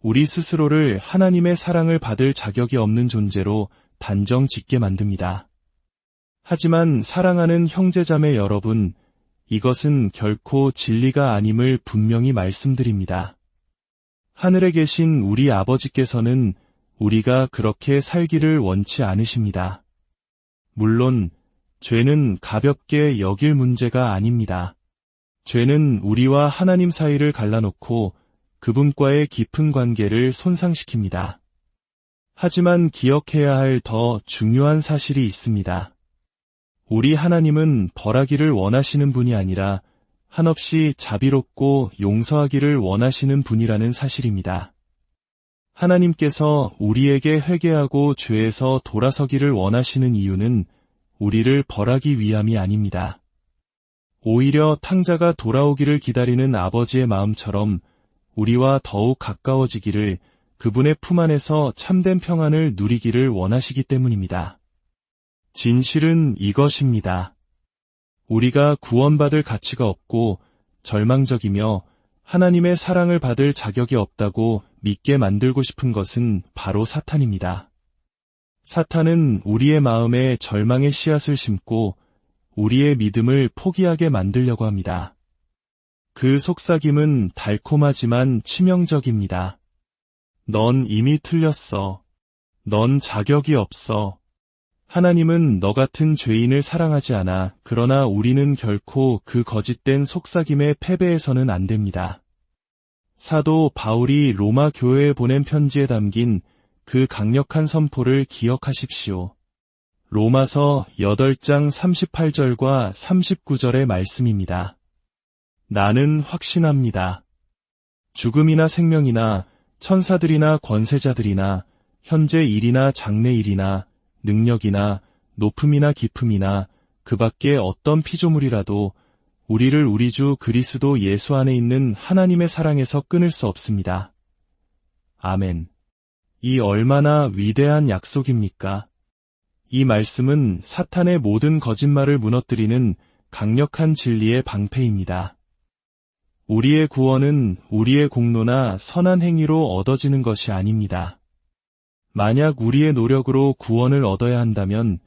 우리 스스로를 하나님의 사랑을 받을 자격이 없는 존재로 단정 짓게 만듭니다. 하지만 사랑하는 형제자매 여러분, 이것은 결코 진리가 아님을 분명히 말씀드립니다. 하늘에 계신 우리 아버지께서는 우리가 그렇게 살기를 원치 않으십니다. 물론 죄는 가볍게 여길 문제가 아닙니다. 죄는 우리와 하나님 사이를 갈라놓고 그분과의 깊은 관계를 손상시킵니다. 하지만 기억해야 할 더 중요한 사실이 있습니다. 우리 하나님은 벌하기를 원하시는 분이 아니라 한없이 자비롭고 용서하기를 원하시는 분이라는 사실입니다. 하나님께서 우리에게 회개하고 죄에서 돌아서기를 원하시는 이유는 우리를 벌하기 위함이 아닙니다. 오히려 탕자가 돌아오기를 기다리는 아버지의 마음처럼 우리와 더욱 가까워지기를, 그분의 품 안에서 참된 평안을 누리기를 원하시기 때문입니다. 진실은 이것입니다. 우리가 구원받을 가치가 없고 절망적이며 하나님의 사랑을 받을 자격이 없다고 믿게 만들고 싶은 것은 바로 사탄입니다. 사탄은 우리의 마음에 절망의 씨앗을 심고 우리의 믿음을 포기하게 만들려고 합니다. 그 속삭임은 달콤하지만 치명적입니다. 넌 이미 틀렸어. 넌 자격이 없어. 하나님은 너 같은 죄인을 사랑하지 않아. 그러나 우리는 결코 그 거짓된 속삭임에 패배해서는 안 됩니다. 사도 바울이 로마 교회에 보낸 편지에 담긴 그 강력한 선포를 기억하십시오. 로마서 8장 38절과 39절의 말씀입니다. 나는 확신합니다. 죽음이나 생명이나 천사들이나 권세자들이나 현재 일이나 장래 일이나 능력이나 높음이나 깊음이나 그 밖에 어떤 피조물이라도 우리를 우리 주 그리스도 예수 안에 있는 하나님의 사랑에서 끊을 수 없습니다. 아멘. 이 얼마나 위대한 약속입니까? 이 말씀은 사탄의 모든 거짓말을 무너뜨리는 강력한 진리의 방패입니다. 우리의 구원은 우리의 공로나 선한 행위로 얻어지는 것이 아닙니다. 만약 우리의 노력으로 구원을 얻어야 한다면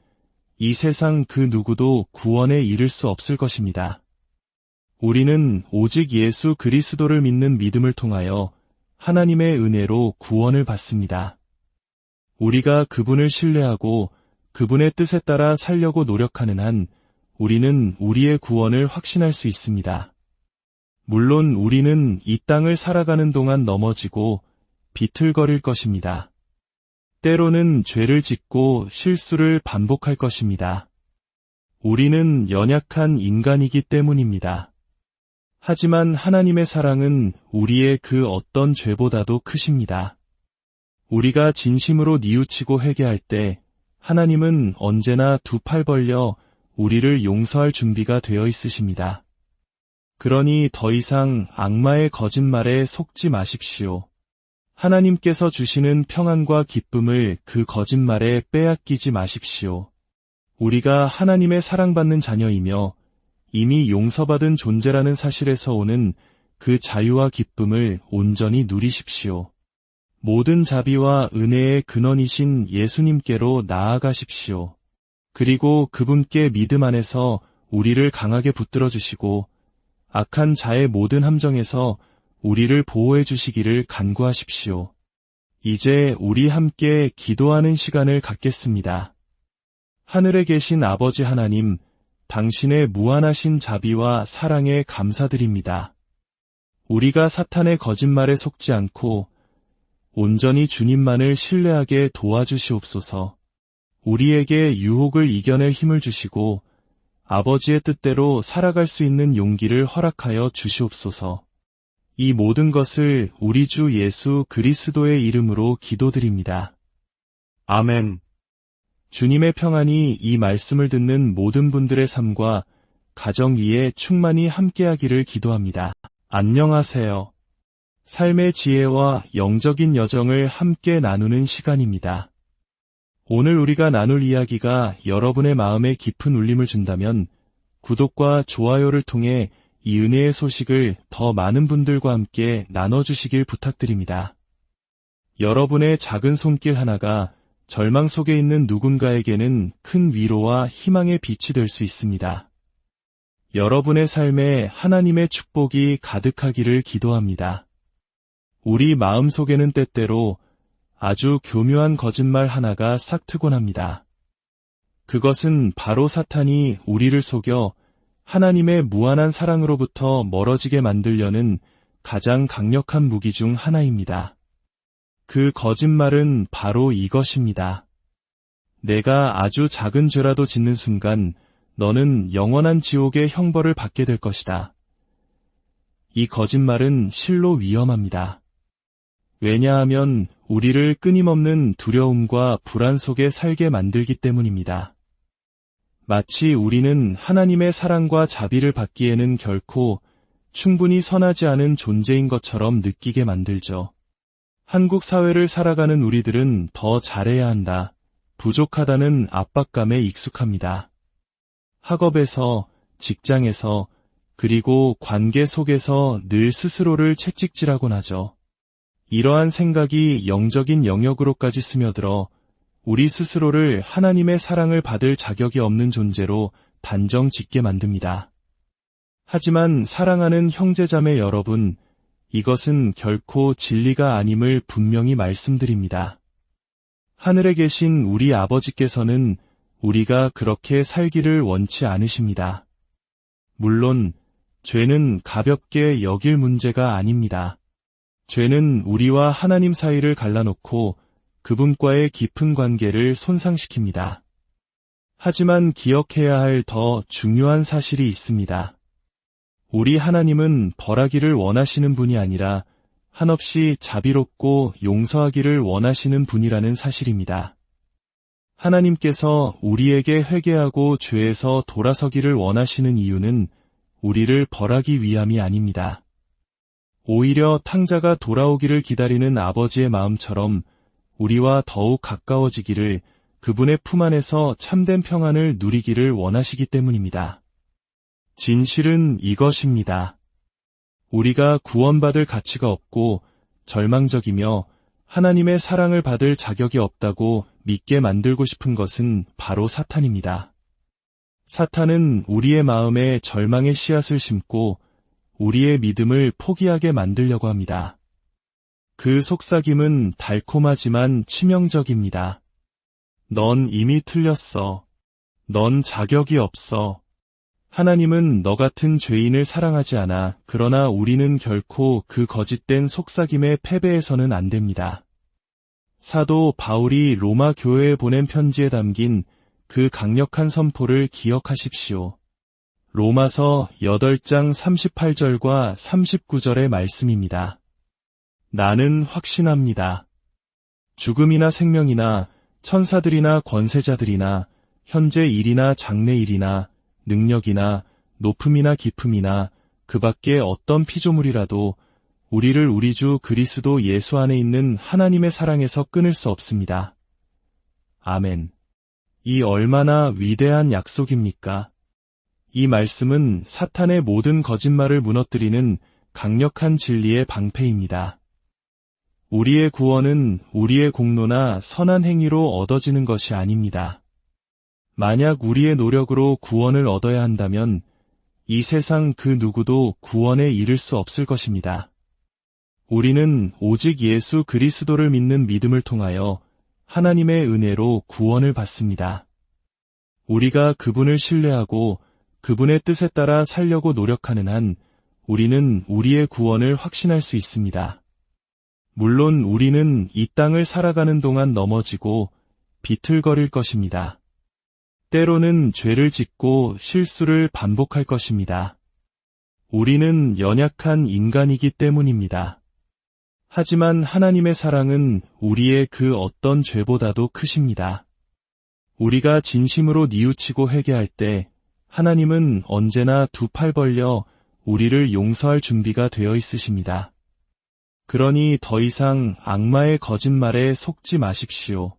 이 세상 그 누구도 구원에 이를 수 없을 것입니다. 우리는 오직 예수 그리스도를 믿는 믿음을 통하여 하나님의 은혜로 구원을 받습니다. 우리가 그분을 신뢰하고 그분의 뜻에 따라 살려고 노력하는 한 우리는 우리의 구원을 확신할 수 있습니다. 물론 우리는 이 땅을 살아가는 동안 넘어지고 비틀거릴 것입니다. 때로는 죄를 짓고 실수를 반복할 것입니다. 우리는 연약한 인간이기 때문입니다. 하지만 하나님의 사랑은 우리의 그 어떤 죄보다도 크십니다. 우리가 진심으로 뉘우치고 회개할 때 하나님은 언제나 두 팔 벌려 우리를 용서할 준비가 되어 있으십니다. 그러니 더 이상 악마의 거짓말에 속지 마십시오. 하나님께서 주시는 평안과 기쁨을 그 거짓말에 빼앗기지 마십시오. 우리가 하나님의 사랑받는 자녀이며 이미 용서받은 존재라는 사실에서 오는 그 자유와 기쁨을 온전히 누리십시오. 모든 자비와 은혜의 근원이신 예수님께로 나아가십시오. 그리고 그분께 믿음 안에서 우리를 강하게 붙들어 주시고 악한 자의 모든 함정에서 우리를 보호해 주시기를 간구하십시오. 이제 우리 함께 기도하는 시간을 갖겠습니다. 하늘에 계신 아버지 하나님, 당신의 무한하신 자비와 사랑에 감사드립니다. 우리가 사탄의 거짓말에 속지 않고 온전히 주님만을 신뢰하게 도와주시옵소서. 우리에게 유혹을 이겨낼 힘을 주시고 아버지의 뜻대로 살아갈 수 있는 용기를 허락하여 주시옵소서. 이 모든 것을 우리 주 예수 그리스도의 이름으로 기도드립니다. 아멘. 주님의 평안이 이 말씀을 듣는 모든 분들의 삶과 가정 위에 충만히 함께하기를 기도합니다. 안녕하세요. 삶의 지혜와 영적인 여정을 함께 나누는 시간입니다. 오늘 우리가 나눌 이야기가 여러분의 마음에 깊은 울림을 준다면 구독과 좋아요를 통해 이 은혜의 소식을 더 많은 분들과 함께 나눠주시길 부탁드립니다. 여러분의 작은 손길 하나가 절망 속에 있는 누군가에게는 큰 위로와 희망의 빛이 될 수 있습니다. 여러분의 삶에 하나님의 축복이 가득하기를 기도합니다. 우리 마음속에는 때때로 아주 교묘한 거짓말 하나가 싹트곤 합니다. 그것은 바로 사탄이 우리를 속여 하나님의 무한한 사랑으로부터 멀어지게 만들려는 가장 강력한 무기 중 하나입니다. 그 거짓말은 바로 이것입니다. 내가 아주 작은 죄라도 짓는 순간 너는 영원한 지옥의 형벌을 받게 될 것이다. 이 거짓말은 실로 위험합니다. 왜냐하면 우리를 끊임없는 두려움과 불안 속에 살게 만들기 때문입니다. 마치 우리는 하나님의 사랑과 자비를 받기에는 결코 충분히 선하지 않은 존재인 것처럼 느끼게 만들죠. 한국 사회를 살아가는 우리들은 더 잘해야 한다, 부족하다는 압박감에 익숙합니다. 학업에서, 직장에서, 그리고 관계 속에서 늘 스스로를 채찍질하곤 하죠. 이러한 생각이 영적인 영역으로까지 스며들어 우리 스스로를 하나님의 사랑을 받을 자격이 없는 존재로 단정 짓게 만듭니다. 하지만 사랑하는 형제자매 여러분, 이것은 결코 진리가 아님을 분명히 말씀드립니다. 하늘에 계신 우리 아버지께서는 우리가 그렇게 살기를 원치 않으십니다. 물론 죄는 가볍게 여길 문제가 아닙니다. 죄는 우리와 하나님 사이를 갈라놓고 그분과의 깊은 관계를 손상시킵니다. 하지만 기억해야 할 더 중요한 사실이 있습니다. 우리 하나님은 벌하기를 원하시는 분이 아니라 한없이 자비롭고 용서하기를 원하시는 분이라는 사실입니다. 하나님께서 우리에게 회개하고 죄에서 돌아서기를 원하시는 이유는 우리를 벌하기 위함이 아닙니다. 오히려 탕자가 돌아오기를 기다리는 아버지의 마음처럼 우리와 더욱 가까워지기를, 그분의 품 안에서 참된 평안을 누리기를 원하시기 때문입니다. 진실은 이것입니다. 우리가 구원받을 가치가 없고 절망적이며 하나님의 사랑을 받을 자격이 없다고 믿게 만들고 싶은 것은 바로 사탄입니다. 사탄은 우리의 마음에 절망의 씨앗을 심고 우리의 믿음을 포기하게 만들려고 합니다. 그 속삭임은 달콤하지만 치명적입니다. 넌 이미 틀렸어. 넌 자격이 없어. 하나님은 너 같은 죄인을 사랑하지 않아. 그러나 우리는 결코 그 거짓된 속삭임에 패배해서는 안 됩니다. 사도 바울이 로마 교회에 보낸 편지에 담긴 그 강력한 선포를 기억하십시오. 로마서 8장 38절과 39절의 말씀입니다. 나는 확신합니다. 죽음이나 생명이나 천사들이나 권세자들이나 현재 일이나 장래 일이나 능력이나 높음이나 깊음이나 그 밖에 어떤 피조물이라도 우리를 우리 주 그리스도 예수 안에 있는 하나님의 사랑에서 끊을 수 없습니다. 아멘. 이 얼마나 위대한 약속입니까? 이 말씀은 사탄의 모든 거짓말을 무너뜨리는 강력한 진리의 방패입니다. 우리의 구원은 우리의 공로나 선한 행위로 얻어지는 것이 아닙니다. 만약 우리의 노력으로 구원을 얻어야 한다면 이 세상 그 누구도 구원에 이를 수 없을 것입니다. 우리는 오직 예수 그리스도를 믿는 믿음을 통하여 하나님의 은혜로 구원을 받습니다. 우리가 그분을 신뢰하고 그분의 뜻에 따라 살려고 노력하는 한 우리는 우리의 구원을 확신할 수 있습니다. 물론 우리는 이 땅을 살아가는 동안 넘어지고 비틀거릴 것입니다. 때로는 죄를 짓고 실수를 반복할 것입니다. 우리는 연약한 인간이기 때문입니다. 하지만 하나님의 사랑은 우리의 그 어떤 죄보다도 크십니다. 우리가 진심으로 뉘우치고 회개할 때 하나님은 언제나 두 팔 벌려 우리를 용서할 준비가 되어 있으십니다. 그러니 더 이상 악마의 거짓말에 속지 마십시오.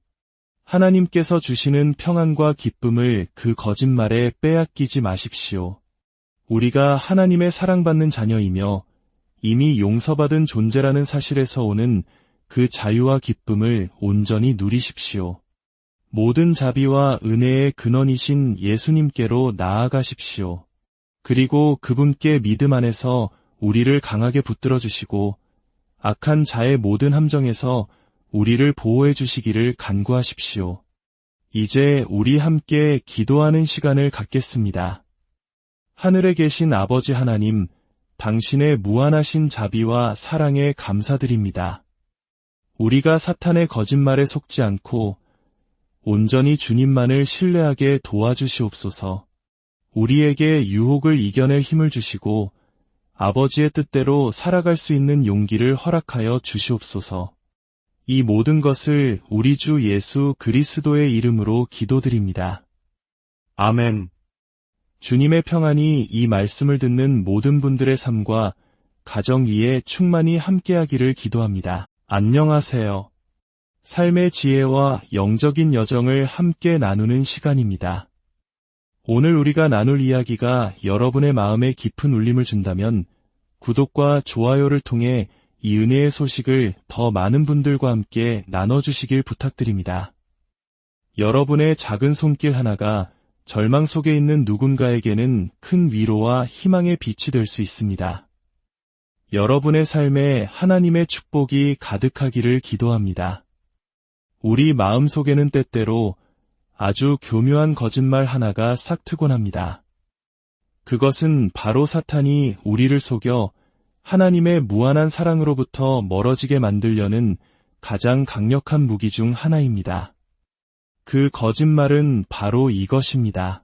하나님께서 주시는 평안과 기쁨을 그 거짓말에 빼앗기지 마십시오. 우리가 하나님의 사랑받는 자녀이며 이미 용서받은 존재라는 사실에서 오는 그 자유와 기쁨을 온전히 누리십시오. 모든 자비와 은혜의 근원이신 예수님께로 나아가십시오. 그리고 그분께 믿음 안에서 우리를 강하게 붙들어 주시고 악한 자의 모든 함정에서 우리를 보호해 주시기를 간구하십시오. 이제 우리 함께 기도하는 시간을 갖겠습니다. 하늘에 계신 아버지 하나님, 당신의 무한하신 자비와 사랑에 감사드립니다. 우리가 사탄의 거짓말에 속지 않고 온전히 주님만을 신뢰하게 도와주시옵소서. 우리에게 유혹을 이겨낼 힘을 주시고 아버지의 뜻대로 살아갈 수 있는 용기를 허락하여 주시옵소서. 이 모든 것을 우리 주 예수 그리스도의 이름으로 기도드립니다. 아멘. 주님의 평안이 이 말씀을 듣는 모든 분들의 삶과 가정 위에 충만히 함께하기를 기도합니다. 안녕하세요. 삶의 지혜와 영적인 여정을 함께 나누는 시간입니다. 오늘 우리가 나눌 이야기가 여러분의 마음에 깊은 울림을 준다면 구독과 좋아요를 통해 이 은혜의 소식을 더 많은 분들과 함께 나눠주시길 부탁드립니다. 여러분의 작은 손길 하나가 절망 속에 있는 누군가에게는 큰 위로와 희망의 빛이 될 수 있습니다. 여러분의 삶에 하나님의 축복이 가득하기를 기도합니다. 우리 마음속에는 때때로 아주 교묘한 거짓말 하나가 싹트곤 합니다. 그것은 바로 사탄이 우리를 속여 하나님의 무한한 사랑으로부터 멀어지게 만들려는 가장 강력한 무기 중 하나입니다. 그 거짓말은 바로 이것입니다.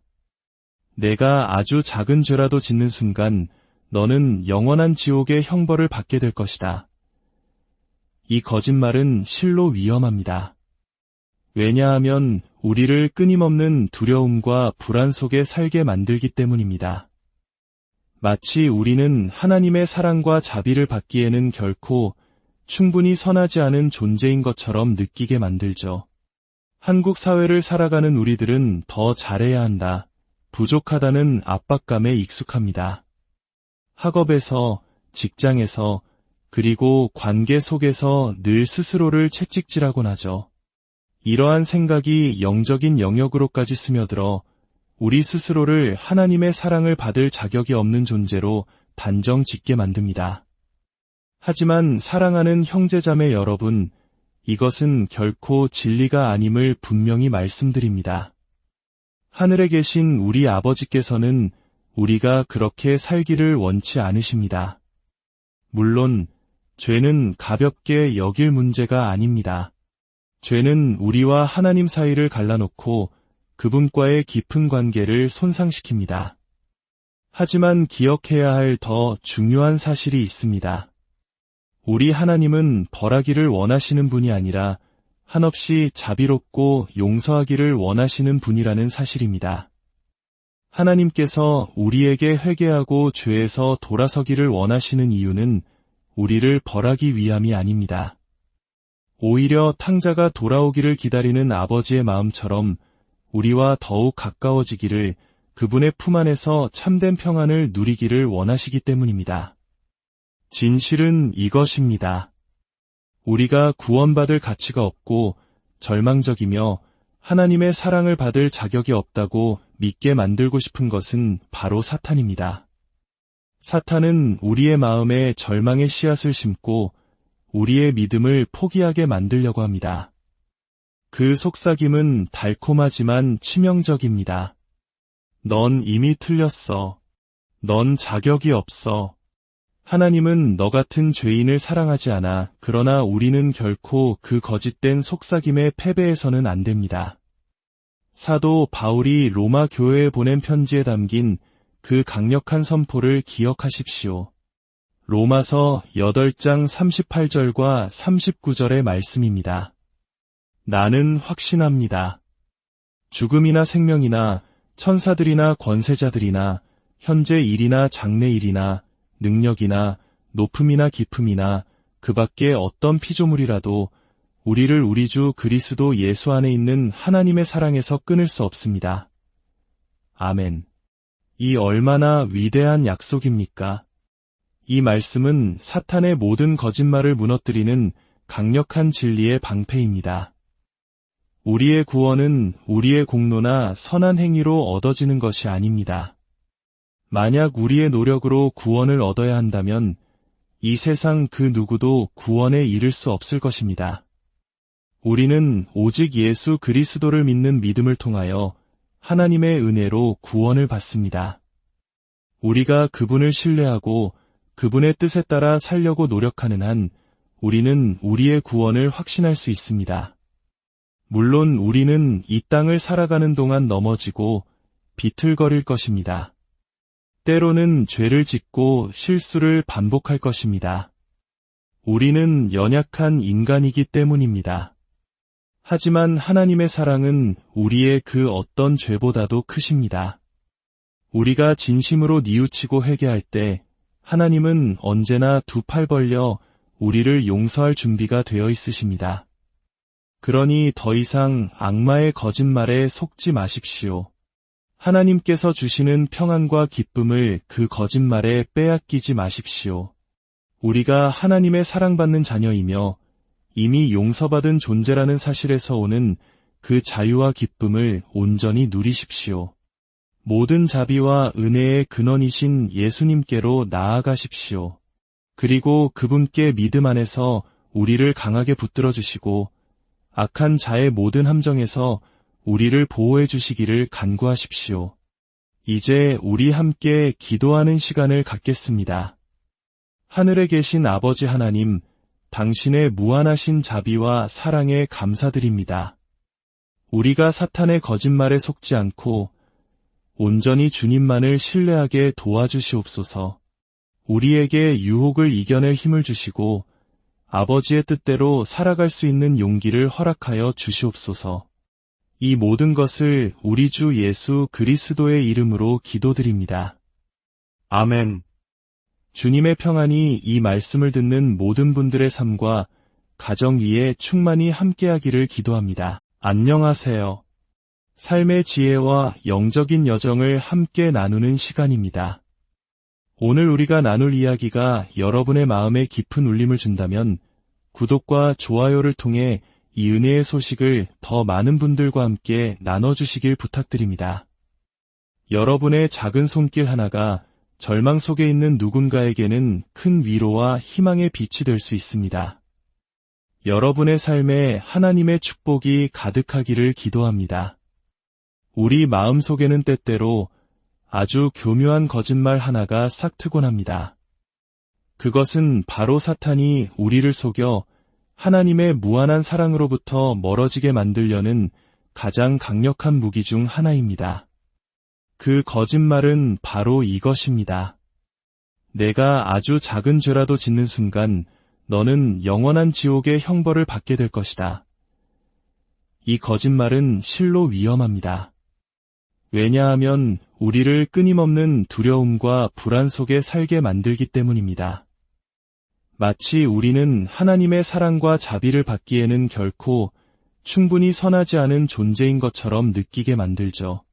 내가 아주 작은 죄라도 짓는 순간 너는 영원한 지옥의 형벌을 받게 될 것이다. 이 거짓말은 실로 위험합니다. 왜냐하면 우리를 끊임없는 두려움과 불안 속에 살게 만들기 때문입니다. 마치 우리는 하나님의 사랑과 자비를 받기에는 결코 충분히 선하지 않은 존재인 것처럼 느끼게 만들죠. 한국 사회를 살아가는 우리들은 더 잘해야 한다, 부족하다는 압박감에 익숙합니다. 학업에서, 직장에서, 그리고 관계 속에서 늘 스스로를 채찍질하곤 하죠. 이러한 생각이 영적인 영역으로까지 스며들어 우리 스스로를 하나님의 사랑을 받을 자격이 없는 존재로 단정 짓게 만듭니다. 하지만 사랑하는 형제자매 여러분, 이것은 결코 진리가 아님을 분명히 말씀드립니다. 하늘에 계신 우리 아버지께서는 우리가 그렇게 살기를 원치 않으십니다. 물론 죄는 가볍게 여길 문제가 아닙니다. 죄는 우리와 하나님 사이를 갈라놓고 그분과의 깊은 관계를 손상시킵니다. 하지만 기억해야 할 더 중요한 사실이 있습니다. 우리 하나님은 벌하기를 원하시는 분이 아니라 한없이 자비롭고 용서하기를 원하시는 분이라는 사실입니다. 하나님께서 우리에게 회개하고 죄에서 돌아서기를 원하시는 이유는 우리를 벌하기 위함이 아닙니다. 오히려 탕자가 돌아오기를 기다리는 아버지의 마음처럼 우리와 더욱 가까워지기를, 그분의 품 안에서 참된 평안을 누리기를 원하시기 때문입니다. 진실은 이것입니다. 우리가 구원받을 가치가 없고 절망적이며 하나님의 사랑을 받을 자격이 없다고 믿게 만들고 싶은 것은 바로 사탄입니다. 사탄은 우리의 마음에 절망의 씨앗을 심고 우리의 믿음을 포기하게 만들려고 합니다. 그 속삭임은 달콤하지만 치명적입니다. 넌 이미 틀렸어. 넌 자격이 없어. 하나님은 너 같은 죄인을 사랑하지 않아. 그러나 우리는 결코 그 거짓된 속삭임에 패배해서는 안 됩니다. 사도 바울이 로마 교회에 보낸 편지에 담긴 그 강력한 선포를 기억하십시오. 로마서 8장 38절과 39절의 말씀입니다. 나는 확신합니다. 죽음이나 생명이나 천사들이나 권세자들이나 현재 일이나 장래 일이나 능력이나 높음이나 깊음이나 그 밖에 어떤 피조물이라도 우리를 우리 주 그리스도 예수 안에 있는 하나님의 사랑에서 끊을 수 없습니다. 아멘. 이 얼마나 위대한 약속입니까? 이 말씀은 사탄의 모든 거짓말을 무너뜨리는 강력한 진리의 방패입니다. 우리의 구원은 우리의 공로나 선한 행위로 얻어지는 것이 아닙니다. 만약 우리의 노력으로 구원을 얻어야 한다면 이 세상 그 누구도 구원에 이를 수 없을 것입니다. 우리는 오직 예수 그리스도를 믿는 믿음을 통하여 하나님의 은혜로 구원을 받습니다. 우리가 그분을 신뢰하고 그분의 뜻에 따라 살려고 노력하는 한 우리는 우리의 구원을 확신할 수 있습니다. 물론 우리는 이 땅을 살아가는 동안 넘어지고 비틀거릴 것입니다. 때로는 죄를 짓고 실수를 반복할 것입니다. 우리는 연약한 인간이기 때문입니다. 하지만 하나님의 사랑은 우리의 그 어떤 죄보다도 크십니다. 우리가 진심으로 뉘우치고 회개할 때 하나님은 언제나 두 팔 벌려 우리를 용서할 준비가 되어 있으십니다. 그러니 더 이상 악마의 거짓말에 속지 마십시오. 하나님께서 주시는 평안과 기쁨을 그 거짓말에 빼앗기지 마십시오. 우리가 하나님의 사랑받는 자녀이며 이미 용서받은 존재라는 사실에서 오는 그 자유와 기쁨을 온전히 누리십시오. 모든 자비와 은혜의 근원이신 예수님께로 나아가십시오. 그리고 그분께 믿음 안에서 우리를 강하게 붙들어 주시고 악한 자의 모든 함정에서 우리를 보호해 주시기를 간구하십시오. 이제 우리 함께 기도하는 시간을 갖겠습니다. 하늘에 계신 아버지 하나님, 당신의 무한하신 자비와 사랑에 감사드립니다. 우리가 사탄의 거짓말에 속지 않고 온전히 주님만을 신뢰하게 도와주시옵소서. 우리에게 유혹을 이겨낼 힘을 주시고 아버지의 뜻대로 살아갈 수 있는 용기를 허락하여 주시옵소서. 이 모든 것을 우리 주 예수 그리스도의 이름으로 기도드립니다. 아멘. 주님의 평안이 이 말씀을 듣는 모든 분들의 삶과 가정 위에 충만히 함께하기를 기도합니다. 안녕하세요. 삶의 지혜와 영적인 여정을 함께 나누는 시간입니다. 오늘 우리가 나눌 이야기가 여러분의 마음에 깊은 울림을 준다면 구독과 좋아요를 통해 이 은혜의 소식을 더 많은 분들과 함께 나눠주시길 부탁드립니다. 여러분의 작은 손길 하나가 절망 속에 있는 누군가에게는 큰 위로와 희망의 빛이 될 수 있습니다. 여러분의 삶에 하나님의 축복이 가득하기를 기도합니다. 우리 마음속에는 때때로 아주 교묘한 거짓말 하나가 싹트곤 합니다. 그것은 바로 사탄이 우리를 속여 하나님의 무한한 사랑으로부터 멀어지게 만들려는 가장 강력한 무기 중 하나입니다. 그 거짓말은 바로 이것입니다. 내가 아주 작은 죄라도 짓는 순간 너는 영원한 지옥의 형벌을 받게 될 것이다. 이 거짓말은 실로 위험합니다. 왜냐하면 우리를 끊임없는 두려움과 불안 속에 살게 만들기 때문입니다. 마치 우리는 하나님의 사랑과 자비를 받기에는 결코 충분히 선하지 않은 존재인 것처럼 느끼게 만들죠.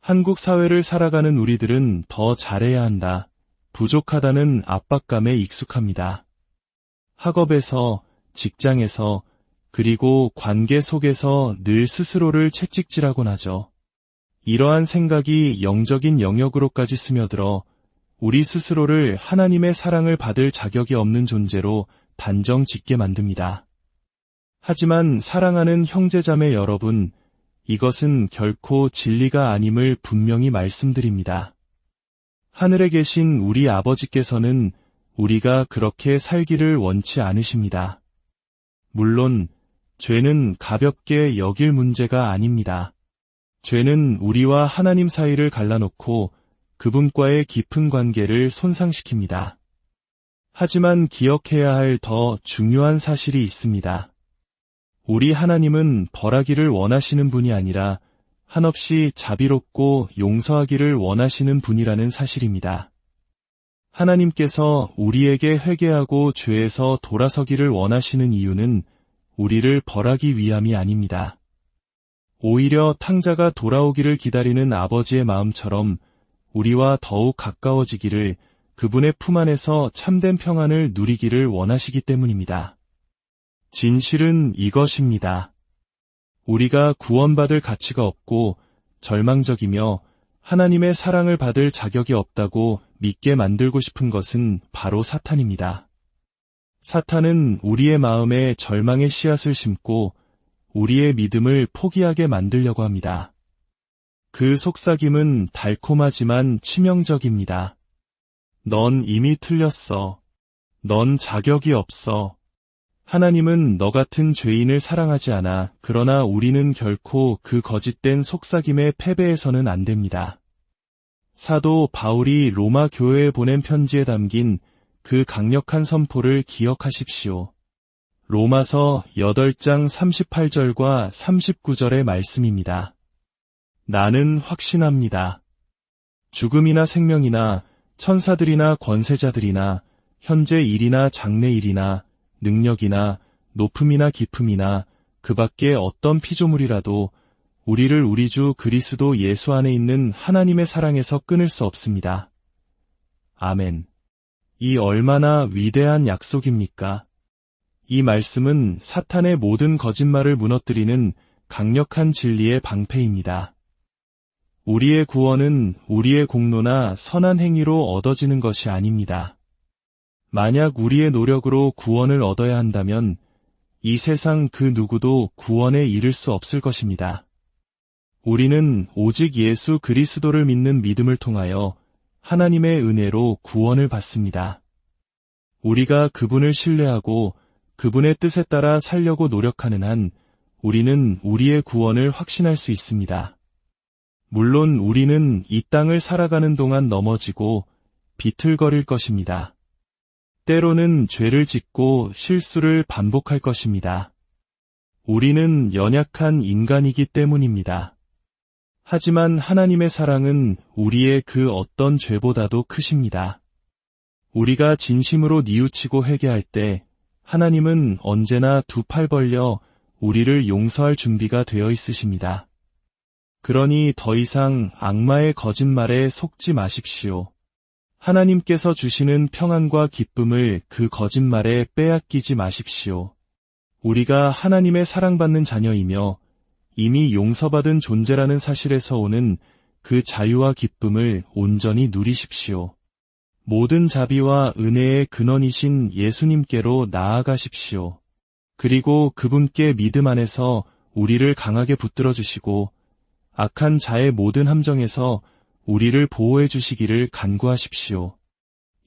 한국 사회를 살아가는 우리들은 더 잘해야 한다, 부족하다는 압박감에 익숙합니다. 학업에서, 직장에서, 그리고 관계 속에서 늘 스스로를 채찍질하곤 하죠. 이러한 생각이 영적인 영역으로까지 스며들어 우리 스스로를 하나님의 사랑을 받을 자격이 없는 존재로 단정 짓게 만듭니다. 하지만 사랑하는 형제자매 여러분, 이것은 결코 진리가 아님을 분명히 말씀드립니다. 하늘에 계신 우리 아버지께서는 우리가 그렇게 살기를 원치 않으십니다. 물론 죄는 가볍게 여길 문제가 아닙니다. 죄는 우리와 하나님 사이를 갈라놓고 그분과의 깊은 관계를 손상시킵니다. 하지만 기억해야 할 더 중요한 사실이 있습니다. 우리 하나님은 벌하기를 원하시는 분이 아니라 한없이 자비롭고 용서하기를 원하시는 분이라는 사실입니다. 하나님께서 우리에게 회개하고 죄에서 돌아서기를 원하시는 이유는 우리를 벌하기 위함이 아닙니다. 오히려 탕자가 돌아오기를 기다리는 아버지의 마음처럼 우리와 더욱 가까워지기를, 그분의 품 안에서 참된 평안을 누리기를 원하시기 때문입니다. 진실은 이것입니다. 우리가 구원받을 가치가 없고 절망적이며 하나님의 사랑을 받을 자격이 없다고 믿게 만들고 싶은 것은 바로 사탄입니다. 사탄은 우리의 마음에 절망의 씨앗을 심고 우리의 믿음을 포기하게 만들려고 합니다. 그 속삭임은 달콤하지만 치명적입니다. 넌 이미 틀렸어. 넌 자격이 없어. 하나님은 너 같은 죄인을 사랑하지 않아. 그러나 우리는 결코 그 거짓된 속삭임에 패배해서는 안 됩니다. 사도 바울이 로마 교회에 보낸 편지에 담긴 그 강력한 선포를 기억하십시오. 로마서 8장 38절과 39절의 말씀입니다. 나는 확신합니다. 죽음이나 생명이나 천사들이나 권세자들이나 현재 일이나 장래 일이나 능력이나 높음이나 깊음이나 그 밖에 어떤 피조물이라도 우리를 우리 주 그리스도 예수 안에 있는 하나님의 사랑에서 끊을 수 없습니다. 아멘. 이 얼마나 위대한 약속입니까? 이 말씀은 사탄의 모든 거짓말을 무너뜨리는 강력한 진리의 방패입니다. 우리의 구원은 우리의 공로나 선한 행위로 얻어지는 것이 아닙니다. 만약 우리의 노력으로 구원을 얻어야 한다면 이 세상 그 누구도 구원에 이를 수 없을 것입니다. 우리는 오직 예수 그리스도를 믿는 믿음을 통하여 하나님의 은혜로 구원을 받습니다. 우리가 그분을 신뢰하고 그분의 뜻에 따라 살려고 노력하는 한 우리는 우리의 구원을 확신할 수 있습니다. 물론 우리는 이 땅을 살아가는 동안 넘어지고 비틀거릴 것입니다. 때로는 죄를 짓고 실수를 반복할 것입니다. 우리는 연약한 인간이기 때문입니다. 하지만 하나님의 사랑은 우리의 그 어떤 죄보다도 크십니다. 우리가 진심으로 뉘우치고 회개할 때 하나님은 언제나 두 팔 벌려 우리를 용서할 준비가 되어 있으십니다. 그러니 더 이상 악마의 거짓말에 속지 마십시오. 하나님께서 주시는 평안과 기쁨을 그 거짓말에 빼앗기지 마십시오. 우리가 하나님의 사랑받는 자녀이며 이미 용서받은 존재라는 사실에서 오는 그 자유와 기쁨을 온전히 누리십시오. 모든 자비와 은혜의 근원이신 예수님께로 나아가십시오. 그리고 그분께 믿음 안에서 우리를 강하게 붙들어 주시고 악한 자의 모든 함정에서 우리를 보호해 주시기를 간구하십시오.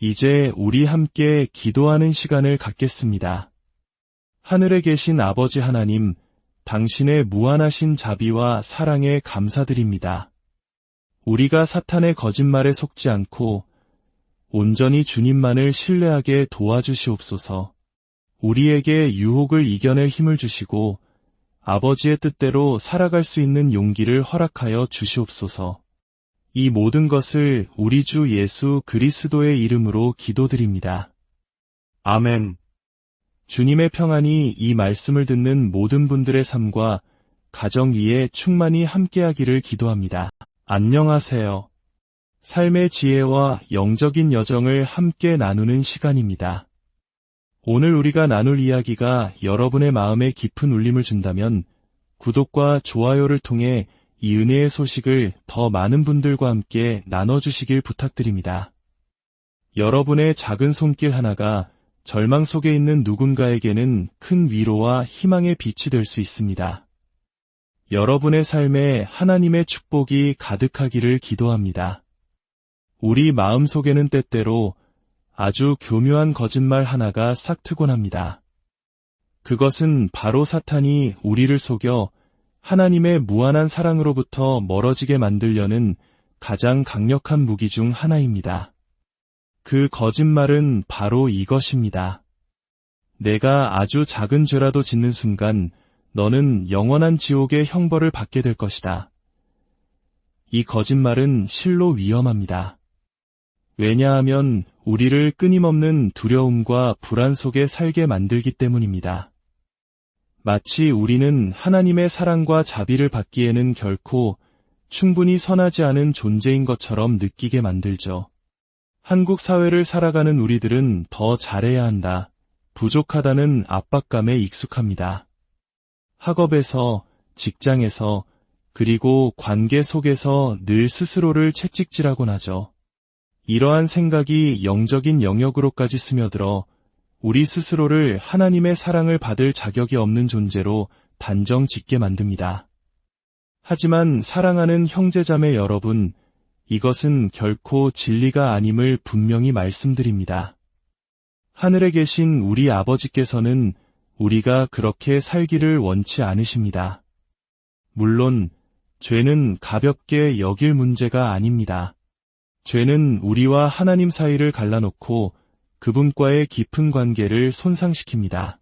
이제 우리 함께 기도하는 시간을 갖겠습니다. 하늘에 계신 아버지 하나님, 당신의 무한하신 자비와 사랑에 감사드립니다. 우리가 사탄의 거짓말에 속지 않고 온전히 주님만을 신뢰하게 도와주시옵소서. 우리에게 유혹을 이겨낼 힘을 주시고 아버지의 뜻대로 살아갈 수 있는 용기를 허락하여 주시옵소서. 이 모든 것을 우리 주 예수 그리스도의 이름으로 기도드립니다. 아멘. 주님의 평안이 이 말씀을 듣는 모든 분들의 삶과 가정 위에 충만히 함께하기를 기도합니다. 안녕하세요. 삶의 지혜와 영적인 여정을 함께 나누는 시간입니다. 오늘 우리가 나눌 이야기가 여러분의 마음에 깊은 울림을 준다면 구독과 좋아요를 통해 이 은혜의 소식을 더 많은 분들과 함께 나눠주시길 부탁드립니다. 여러분의 작은 손길 하나가 절망 속에 있는 누군가에게는 큰 위로와 희망의 빛이 될 수 있습니다. 여러분의 삶에 하나님의 축복이 가득하기를 기도합니다. 우리 마음속에는 때때로 아주 교묘한 거짓말 하나가 싹트곤 합니다. 그것은 바로 사탄이 우리를 속여 하나님의 무한한 사랑으로부터 멀어지게 만들려는 가장 강력한 무기 중 하나입니다. 그 거짓말은 바로 이것입니다. 내가 아주 작은 죄라도 짓는 순간 너는 영원한 지옥의 형벌을 받게 될 것이다. 이 거짓말은 실로 위험합니다. 왜냐하면 우리를 끊임없는 두려움과 불안 속에 살게 만들기 때문입니다. 마치 우리는 하나님의 사랑과 자비를 받기에는 결코 충분히 선하지 않은 존재인 것처럼 느끼게 만들죠. 한국 사회를 살아가는 우리들은 더 잘해야 한다, 부족하다는 압박감에 익숙합니다. 학업에서, 직장에서, 그리고 관계 속에서 늘 스스로를 채찍질하곤 하죠. 이러한 생각이 영적인 영역으로까지 스며들어 우리 스스로를 하나님의 사랑을 받을 자격이 없는 존재로 단정 짓게 만듭니다. 하지만 사랑하는 형제자매 여러분, 이것은 결코 진리가 아님을 분명히 말씀드립니다. 하늘에 계신 우리 아버지께서는 우리가 그렇게 살기를 원치 않으십니다. 물론 죄는 가볍게 여길 문제가 아닙니다. 죄는 우리와 하나님 사이를 갈라놓고 그분과의 깊은 관계를 손상시킵니다.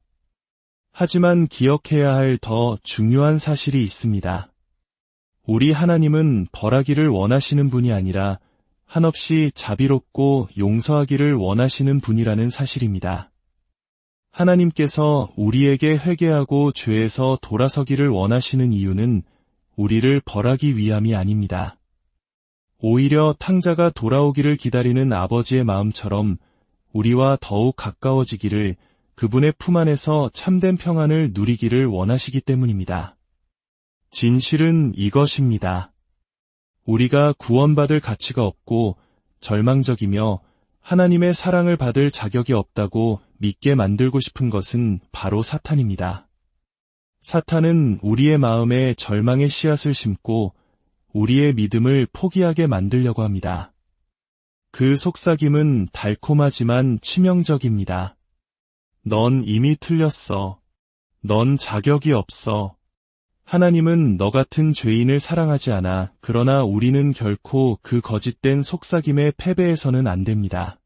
하지만 기억해야 할 더 중요한 사실이 있습니다. 우리 하나님은 벌하기를 원하시는 분이 아니라 한없이 자비롭고 용서하기를 원하시는 분이라는 사실입니다. 하나님께서 우리에게 회개하고 죄에서 돌아서기를 원하시는 이유는 우리를 벌하기 위함이 아닙니다. 오히려 탕자가 돌아오기를 기다리는 아버지의 마음처럼 우리와 더욱 가까워지기를, 그분의 품 안에서 참된 평안을 누리기를 원하시기 때문입니다. 진실은 이것입니다. 우리가 구원받을 가치가 없고 절망적이며 하나님의 사랑을 받을 자격이 없다고 믿게 만들고 싶은 것은 바로 사탄입니다. 사탄은 우리의 마음에 절망의 씨앗을 심고 우리의 믿음을 포기하게 만들려고 합니다. 그 속삭임은 달콤하지만 치명적입니다. 넌 이미 틀렸어. 넌 자격이 없어. 하나님은 너 같은 죄인을 사랑하지 않아. 그러나 우리는 결코 그 거짓된 속삭임에 패배해서는 안 됩니다.